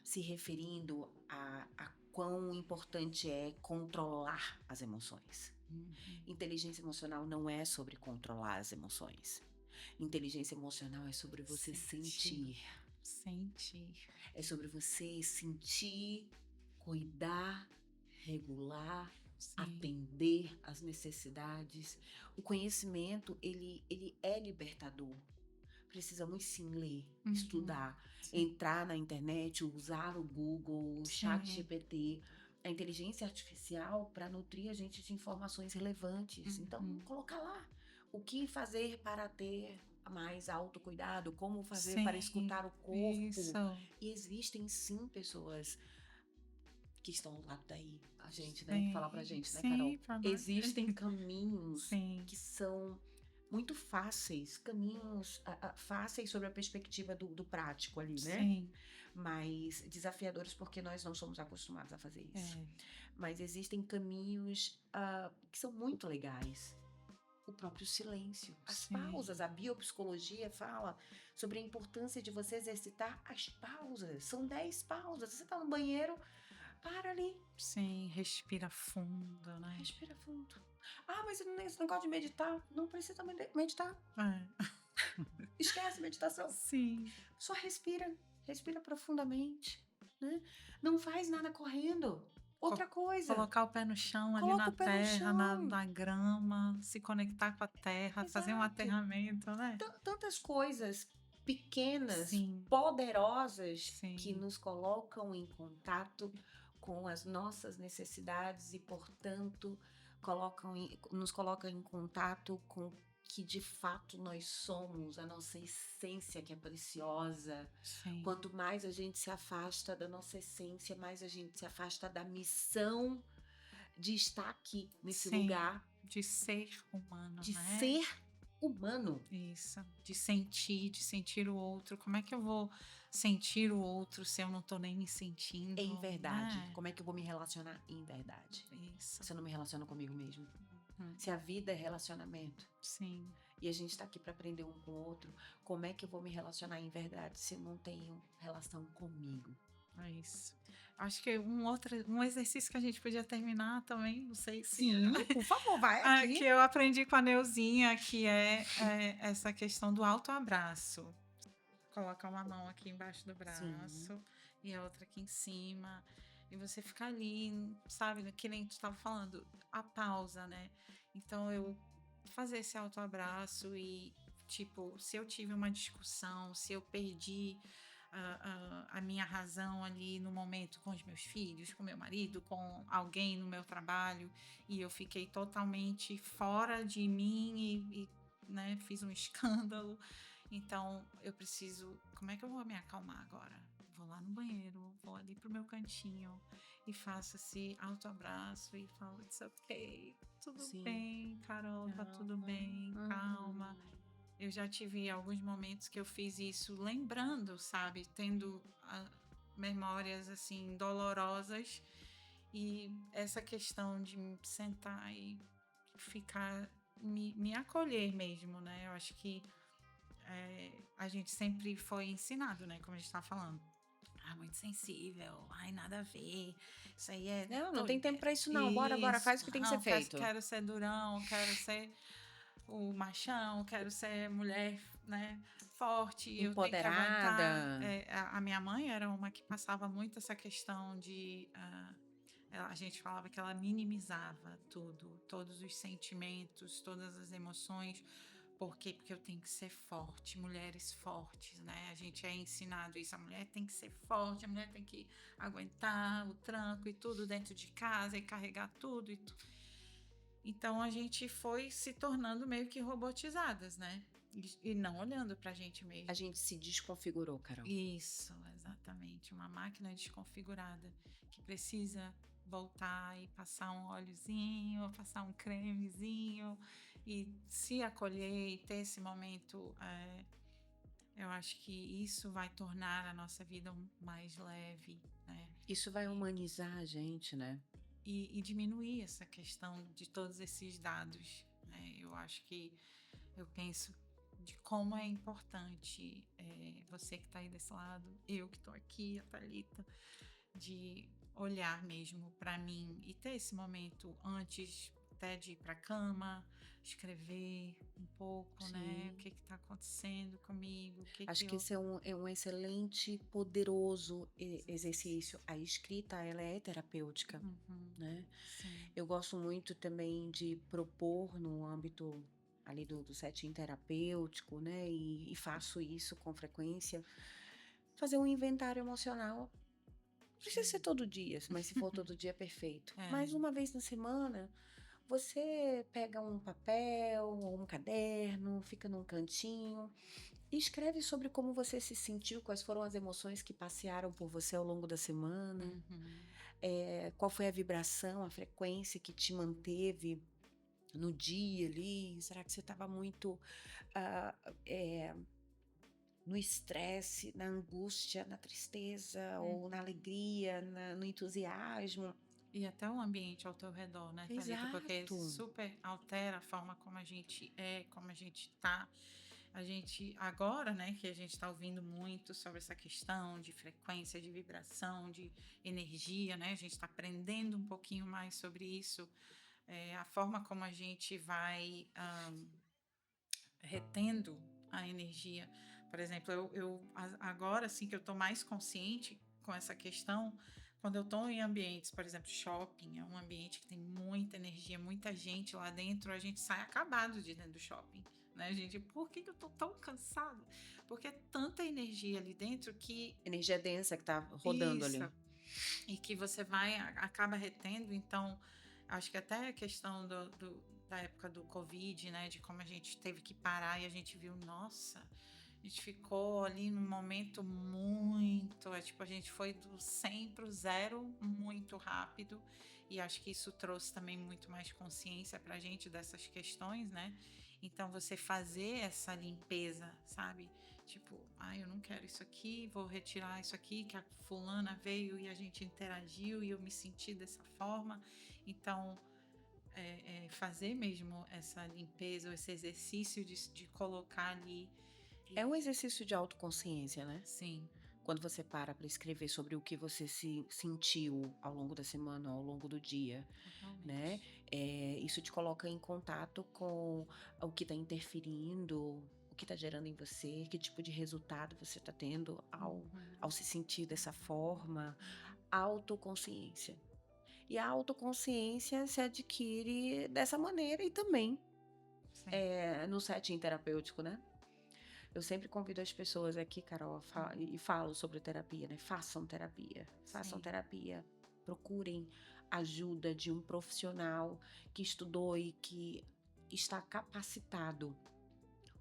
se referindo a quão importante é controlar as emoções. Uhum. Inteligência emocional não é sobre controlar as emoções. Inteligência emocional é sobre você sentir. Sentir. É sobre você sentir, cuidar, regular Sim. atender às necessidades. O conhecimento, ele é libertador. Precisamos sim ler, estudar, Sim. entrar na internet, usar o Google, o Sim. ChatGPT, a inteligência artificial para nutrir a gente de informações relevantes. Então, colocar lá o que fazer para ter mais autocuidado, como fazer para escutar o corpo. Isso. E existem sim pessoas que estão ao lado daí, a gente, né? Falar pra gente, né, Carol? Sim, pra nós. Existem caminhos Sim. que são muito fáceis, caminhos fáceis sobre a perspectiva do prático ali, né? Sim. Mas desafiadores porque nós não somos acostumados a fazer isso. É. Mas existem caminhos que são muito legais. O próprio silêncio, as Sim. pausas. A biopsicologia fala sobre a importância de você exercitar as pausas. São 10 pausas. Você tá no banheiro, para ali, Sim, respira fundo, né? respira fundo. Ah, mas esse negócio de meditar, não precisa meditar. Esquece meditação. Sim. Só respira, respira profundamente, né? Não faz nada correndo. Outra coisa, Colocar o pé no chão ali Coloca na o pé no terra, chão. na grama, se conectar com a terra, fazer um Exato. aterramento, né? Tantas coisas pequenas, Sim. poderosas, Sim. que nos colocam em contato com as nossas necessidades e, portanto, nos colocam em contato com o que de fato nós somos, a nossa essência que é preciosa. Sim. Quanto mais a gente se afasta da nossa essência, mais a gente se afasta da missão de estar aqui, nesse Sim. lugar, De ser humano, de né? ser humano. Isso, de sentir o outro. Como é que eu vou sentir o outro se eu não tô nem me sentindo? Em verdade. Né? Como é que eu vou me relacionar em verdade? Isso. Se eu não me relaciono comigo mesmo. Uhum. Se a vida é relacionamento Sim. e a gente tá aqui para aprender um com o outro, como é que eu vou me relacionar em verdade se eu não tenho relação comigo? É isso. Acho que um exercício que a gente podia terminar também, não sei se. Sim, por favor, vai aqui. Que eu aprendi com a Neuzinha, que é essa questão do autoabraço. Coloca uma mão aqui embaixo do braço e a outra aqui em cima. E você fica ali, sabe? Que nem tu estava falando, a pausa, né? Então, eu fazer esse autoabraço e, tipo, se eu tive uma discussão, se eu perdi a minha razão ali no momento com os meus filhos, com meu marido, com alguém no meu trabalho, e eu fiquei totalmente fora de mim e né, fiz um escândalo. Então, eu preciso. Como é que eu vou me acalmar agora? Vou lá no banheiro, vou ali pro meu cantinho e faço esse autoabraço e falo: It's okay, tudo bem, Carol, tá tudo bem, calma. Eu já tive alguns momentos que eu fiz isso lembrando, sabe? Tendo memórias assim dolorosas e essa questão de sentar e ficar, me acolher mesmo, né? Eu acho que a gente sempre foi ensinado, né? Como a gente tá falando. Muito sensível, nada a ver. Isso aí é. Não tem tempo pra isso, não. Bora, faz o que tem que ser feito. Quero ser durão, quero ser o machão, quero ser mulher, né, forte, Empoderada. Eu tenho que aguentar. A minha mãe era uma que passava muito essa questão de a gente falava que ela minimizava tudo, todos os sentimentos, todas as emoções. Por quê? Porque eu tenho que ser forte, mulheres fortes, né? A gente é ensinado isso, a mulher tem que ser forte, a mulher tem que aguentar o tranco e tudo dentro de casa e carregar tudo e tudo. Então, a gente foi se tornando meio que robotizadas, né? E não olhando pra gente mesmo. A gente se desconfigurou, Carol. Isso, exatamente. Uma máquina desconfigurada que precisa voltar e passar um óleozinho, passar um cremezinho e se acolher e ter esse momento. Eu acho que isso vai tornar a nossa vida mais leve, né? Isso vai humanizar a gente, né? E diminuir essa questão de todos esses dados, né? Eu penso de como é importante você que está aí desse lado, eu que estou aqui, a Thalita, de olhar mesmo para mim e ter esse momento antes até de ir para a cama, escrever um pouco, né? O Sim. que está acontecendo comigo, o que Acho que que eu. esse é um excelente, poderoso exercício. Exercício. A escrita, ela é terapêutica, Uhum. né? Sim. Eu gosto muito também de propor no âmbito ali do setting terapêutico, né? E faço isso com frequência. Fazer um inventário emocional. Não precisa ser Sim. todo dia, mas se for todo dia, é perfeito. É, Mas uma vez na semana, você pega um papel ou um caderno, fica num cantinho e escreve sobre como você se sentiu, quais foram as emoções que passearam por você ao longo da semana, uhum. qual foi a vibração, a frequência que te manteve no dia ali. Será que você estava muito ah, eh, no estresse, na angústia, na tristeza, ou na Uhum. alegria, no entusiasmo? E até o ambiente ao teu redor, né, Thalita? Porque Exato. super altera a forma como a gente é, como a gente tá. A gente, agora, né, que a gente está ouvindo muito sobre essa questão de frequência, de vibração, de energia, né? A gente está aprendendo um pouquinho mais sobre isso. A forma como a gente vai retendo a energia. Por exemplo, agora assim que eu estou mais consciente com essa questão, quando eu estou em ambientes, por exemplo, shopping, é um ambiente que tem muita energia, muita gente lá dentro, a gente sai acabado de dentro do shopping, né, gente? Por que eu estou tão cansado? Porque é tanta energia ali dentro que Energia densa que tá rodando isso, ali. e que você vai, acaba retendo. Então, acho que até a questão da época do Covid, né, de como a gente teve que parar e a gente viu, nossa, a gente ficou ali num momento muito, tipo, a gente foi do 100 para o zero muito rápido, e acho que isso trouxe também muito mais consciência para a gente dessas questões, né? Então, você fazer essa limpeza, sabe? Tipo, eu não quero isso aqui, vou retirar isso aqui, que a fulana veio e a gente interagiu e eu me senti dessa forma. Então, fazer mesmo essa limpeza, ou esse exercício de colocar ali. É um exercício de autoconsciência, né? Sim, Quando você para escrever sobre o que você se sentiu ao longo da semana, ao longo do dia, né? totalmente. Isso te coloca em contato com o que está interferindo, o que está gerando em você, que tipo de resultado você está tendo ao Uhum, se sentir dessa forma. uhum. Autoconsciência. E a autoconsciência se adquire dessa maneira e também Sim. no setting terapêutico, né? Eu sempre convido as pessoas aqui, Carol, Uhum. e falo sobre terapia, né? Façam Sim. terapia, procurem ajuda de um profissional que estudou e que está capacitado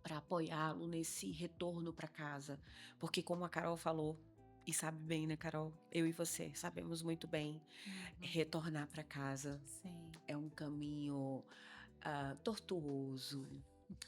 para apoiá-lo nesse retorno para casa. Porque, como a Carol falou, e sabe bem, né, Carol? Eu e você sabemos muito bem, Uhum. retornar para casa Sim. é um caminho tortuoso,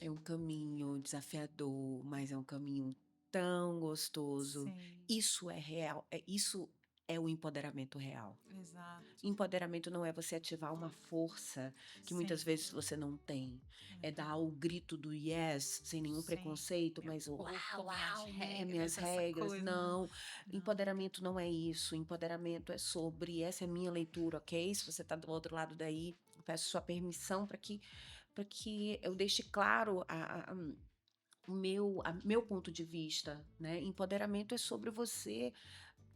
é um caminho desafiador, mas é um caminho tão gostoso. Sim. Isso é real, isso é o empoderamento real. Exato. Empoderamento não é você ativar uma força que muitas Sim. vezes você não tem. É dar Uhum. o grito do yes, sem nenhum Sim. preconceito, Meu mas o corpo, uau, minhas uau, né, minhas regras, essa regras. coisa. Não. Não, Não. empoderamento não é isso. Empoderamento é sobre, essa é a minha leitura, ok? Se você está do outro lado daí, eu peço sua permissão para que eu deixe claro meu ponto de vista, né? Empoderamento é sobre você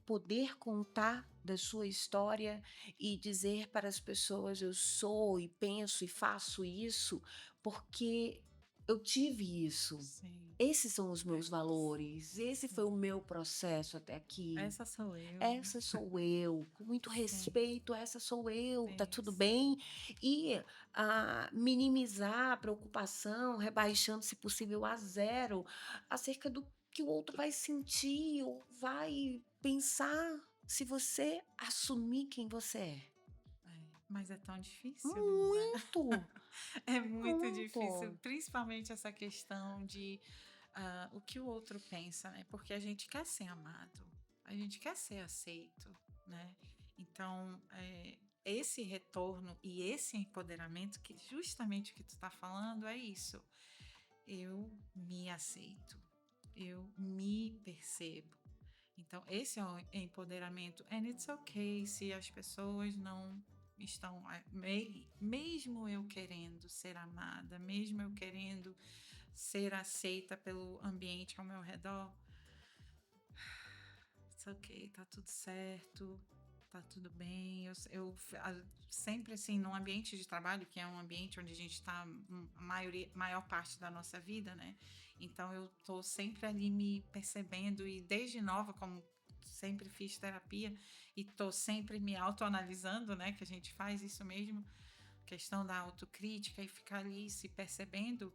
poder contar da sua história e dizer para as pessoas: eu sou e penso e faço isso porque eu tive isso. Sim. Esses são os meus valores, esse foi o Sim. meu processo até aqui. Essa sou eu. Essa sou eu, com muito Sim. respeito, essa sou eu, tá tudo Isso. bem? E minimizar a preocupação, rebaixando, se possível, a zero, acerca do que o outro vai sentir ou vai pensar se você assumir quem você é. Mas é tão difícil, não é? Muito, É muito difícil, muito. principalmente essa questão de o que o outro pensa, né? Porque a gente quer ser amado, a gente quer ser aceito, né? Então, esse retorno e esse empoderamento, que justamente o que tu tá falando é isso. Eu me aceito, eu me percebo. Então, esse é o empoderamento. And it's okay se as pessoas não estão, mesmo eu querendo ser amada, mesmo eu querendo ser aceita pelo ambiente ao meu redor, it's ok, tá tudo certo, tá tudo bem. Sempre assim, num ambiente de trabalho, que é um ambiente onde a gente está a maior parte da nossa vida, né? Então eu tô sempre ali me percebendo, e desde nova, como sempre fiz terapia, e tô sempre me autoanalisando, né? Que a gente faz isso mesmo, questão da autocrítica e ficar ali se percebendo.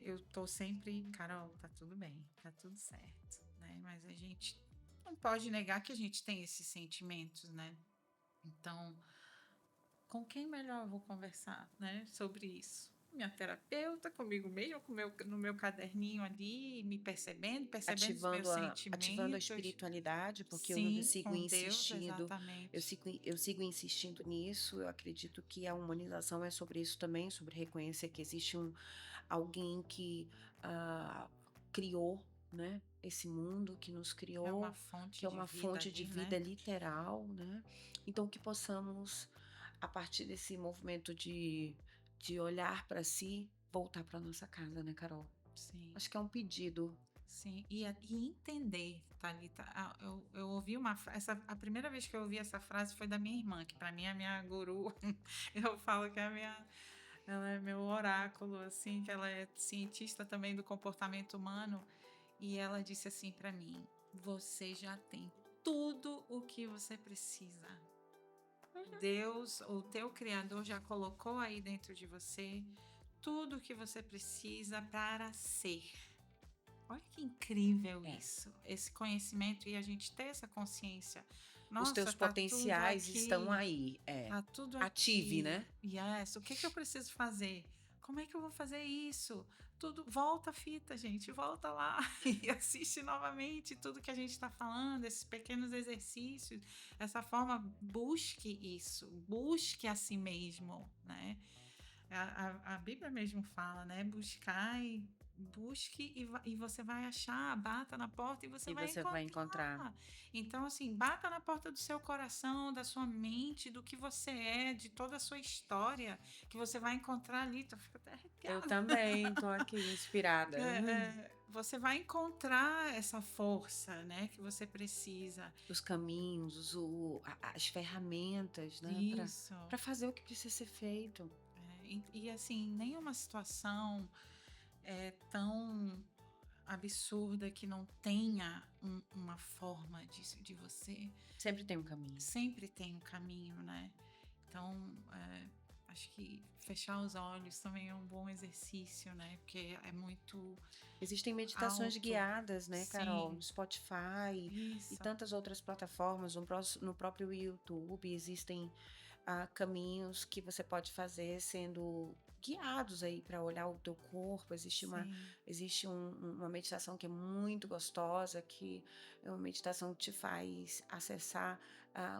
Eu tô sempre, Carol, tá tudo bem, tá tudo certo, né? Mas a gente não pode negar que a gente tem esses sentimentos, né? Então, com quem melhor eu vou conversar, né, sobre isso? Minha terapeuta, comigo mesma, no meu caderninho ali, me percebendo os meus Ativando a sentimentos. espiritualidade, porque eu ainda Sim, sigo com Deus, insistindo, exatamente. eu sigo insistindo nisso. Eu acredito que a humanização é sobre isso também, sobre reconhecer que existe alguém que ah, criou, né, esse mundo, que nos É uma criou, que fonte é de uma vida fonte de ali, vida né? literal, né? Então que possamos, a partir desse movimento de olhar para si, voltar para nossa casa, né, Carol? Sim. Acho que é um pedido. Sim, e entender, Thalita. Eu ouvi a primeira vez que eu ouvi essa frase foi da minha irmã, que para mim é a minha guru. Eu falo que ela é meu oráculo, assim, que ela é cientista também do comportamento humano, e ela disse assim para mim: "Você já tem tudo o que você precisa. Deus, o teu criador, já colocou aí dentro de você tudo o que você precisa para ser." Olha que incrível É. isso, esse conhecimento e a gente ter essa consciência. Os Nossa, teus tá tudo potenciais estão aqui, aí. tá tudo Ative, aqui. né? Yes, o que que eu preciso fazer? Como é que eu vou fazer isso? Tudo, volta a fita, gente, volta lá e assiste novamente tudo que a gente está falando, esses pequenos exercícios, essa forma, busque isso, busque a si mesmo, né? A Bíblia mesmo fala, né? Busque e você vai achar, bata na porta e você E vai você vai encontrar. encontrar. Então, assim, bata na porta do seu coração, da sua mente, do que você é, de toda a sua história, que você vai encontrar ali. Tu fica até Eu arrepiada. também tô aqui inspirada. Você vai encontrar essa força, né, que você precisa. Os caminhos, as ferramentas, né? Isso. Para fazer o que precisa ser feito. Assim, nenhuma situação é tão absurda que não tenha uma forma de você. Sempre tem um caminho. Sempre tem um caminho, né? Então, acho que fechar os olhos também é um bom exercício, né? Porque é muito Existem meditações alto. guiadas, né, Carol? Sim. No Spotify e Isso. tantas outras plataformas, no próprio YouTube, existem caminhos que você pode fazer sendo guiados aí para olhar o teu corpo. Existe uma meditação que é muito gostosa, que é uma meditação que te faz acessar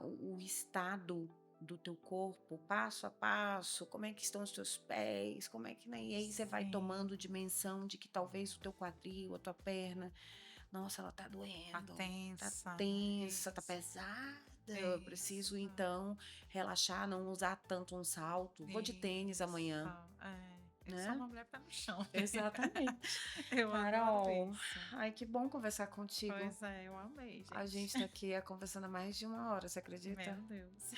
o estado do teu corpo, passo a passo, como é que estão os teus pés, como é que, né? E aí você vai Sim. tomando dimensão de que talvez o teu quadril, a tua perna, nossa, ela tá doendo, Tá tensa. tá pesada. Isso. Eu preciso então relaxar, não usar tanto um salto. Vou de tênis amanhã, Eu né? sou uma mulher pé no chão. Exatamente. Eu adoro Carol, isso. ai, que bom conversar contigo. Pois é, eu amei, gente. A gente tá aqui conversando há mais de 1 hora, você acredita? Meu Deus.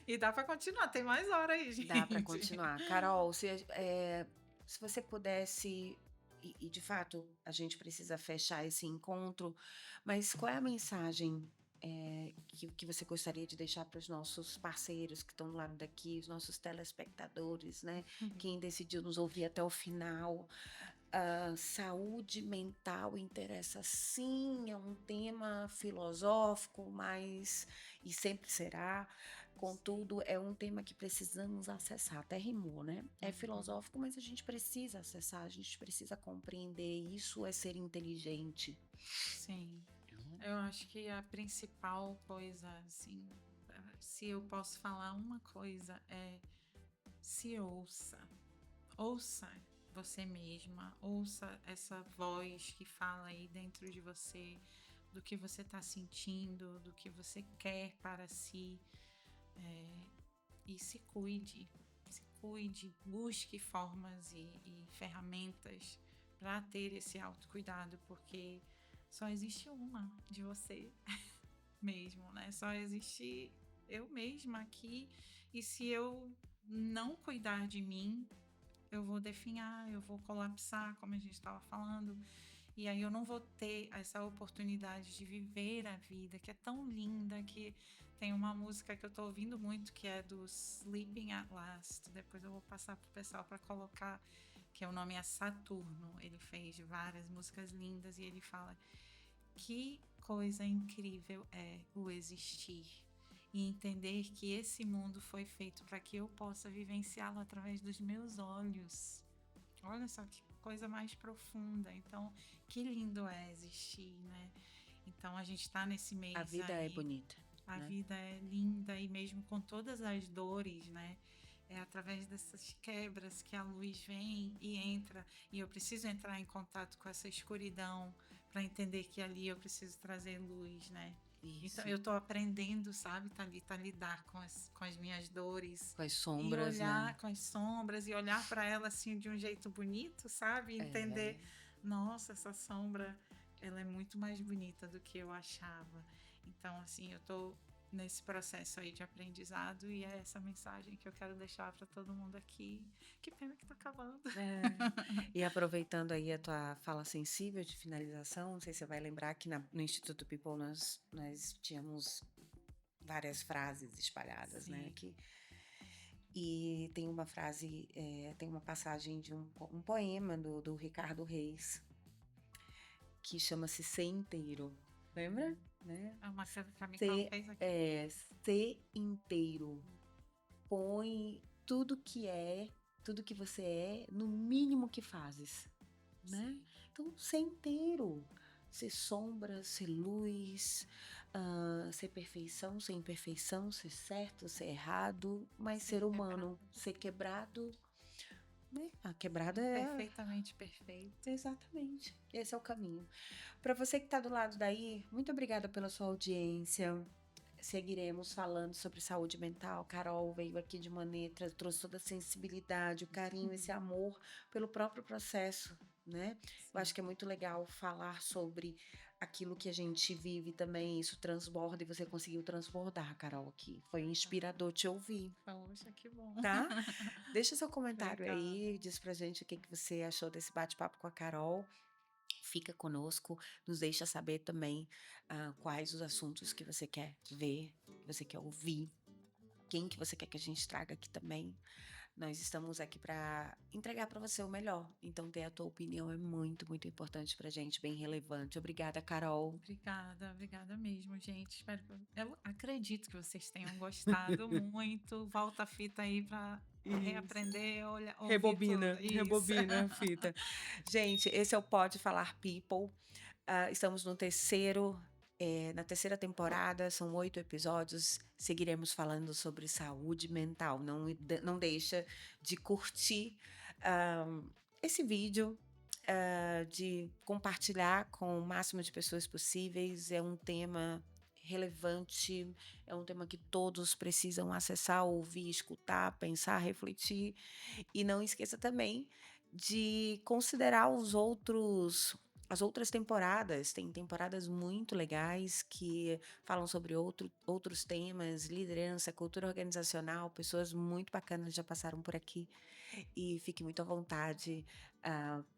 E dá pra continuar, tem mais hora aí, gente. Dá para continuar. Carol, se você pudesse, e de fato a gente precisa fechar esse encontro, mas qual é a mensagem que você gostaria de deixar para os nossos parceiros que estão do lado daqui, os nossos telespectadores, né? Quem decidiu nos ouvir até o final? Saúde mental interessa sim, é um tema filosófico, mas e sempre será. Contudo, é um tema que precisamos acessar. Até rimou, né? É filosófico, mas a gente precisa acessar, a gente precisa compreender. Isso é ser inteligente. Sim. Eu acho que a principal coisa, assim, se eu posso falar uma coisa, é se ouça. Ouça você mesma, ouça essa voz que fala aí dentro de você, do que você está sentindo, do que você quer para si. E se cuide, busque formas e ferramentas para ter esse autocuidado, porque só existe uma de você mesmo, né? Só existe eu mesma aqui, e se eu não cuidar de mim, eu vou definhar, eu vou colapsar, como a gente estava falando, e aí eu não vou ter essa oportunidade de viver a vida, que é tão linda, que tem uma música que eu tô ouvindo muito, que é do Sleeping at Last. Depois eu vou passar pro pessoal para colocar, que o nome é Saturno. Ele fez várias músicas lindas e ele fala: que coisa incrível é o existir. E entender que esse mundo foi feito para que eu possa vivenciá-lo através dos meus olhos. Olha só que coisa mais profunda. Então, que lindo é existir, né? Então, a gente está nesse mês A vida é aí. bonita, A né? vida é linda, e mesmo com todas as dores, né? É através dessas quebras que a luz vem e entra. E eu preciso entrar em contato com essa escuridão para entender que ali eu preciso trazer luz, né? Isso. Então eu tô aprendendo, sabe, Thalita, a lidar com as minhas dores. Com as E sombras, olhar né? com as sombras e olhar para ela assim de um jeito bonito, sabe? Entender, nossa, essa sombra, ela é muito mais bonita do que eu achava. Então, assim, eu tô nesse processo aí de aprendizado, e é essa mensagem que eu quero deixar para todo mundo aqui. Que pena que tá acabando. E aproveitando aí a tua fala sensível de finalização, não sei se você vai lembrar que no Instituto People nós tínhamos várias frases espalhadas, né? Sim. Aqui. E tem uma frase, tem uma passagem de um poema do Ricardo Reis, que chama-se Ser Inteiro. Lembra? Né? É uma coisa que a Micaela fez aqui. Ser inteiro. Põe tudo que você é, no mínimo que fazes, né? Sim. Então, ser inteiro. Ser sombra, ser luz, ser perfeição, ser imperfeição, ser certo, ser errado, mas ser humano, ser quebrado, né? A quebrada é Perfeitamente perfeito. exatamente. Esse é o caminho. Para você que está do lado daí, muito obrigada pela sua audiência. Seguiremos falando sobre saúde mental. Carol veio aqui de maneira, trouxe toda a sensibilidade, o carinho, esse amor pelo próprio processo, né? Eu acho que é muito legal falar sobre aquilo que a gente vive também, isso transborda, e você conseguiu transbordar, Carol, aqui. Foi inspirador te ouvir. Poxa, que bom. Tá? Deixa seu comentário Obrigada. aí, diz pra gente o que você achou desse bate-papo com a Carol. Fica conosco, nos deixa saber também quais os assuntos que você quer ver, que você quer ouvir, quem que você quer que a gente traga aqui também. Nós estamos aqui para entregar para você o melhor. Então, ter a tua opinião é muito, muito importante pra gente, bem relevante. Obrigada, Carol. Obrigada mesmo, gente. Eu acredito que vocês tenham gostado muito. Volta a fita aí para reaprender, ouvir Rebobina, tudo. Isso. rebobina a fita. Gente, esse é o Pode Falar People. Estamos na terceira temporada, são 8 episódios. Seguiremos falando sobre saúde mental. Não deixa de curtir esse vídeo, de compartilhar com o máximo de pessoas possíveis. É um tema relevante, é um tema que todos precisam acessar, ouvir, escutar, pensar, refletir. E não esqueça também de considerar as outras temporadas. Tem temporadas muito legais que falam sobre outros temas, liderança, cultura organizacional. Pessoas muito bacanas já passaram por aqui. E fique muito à vontade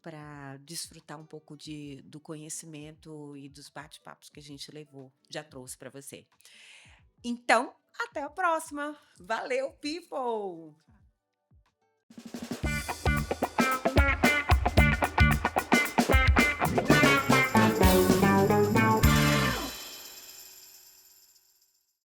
para desfrutar um pouco do conhecimento e dos bate-papos que a gente já trouxe para você. Então, até a próxima. Valeu, people!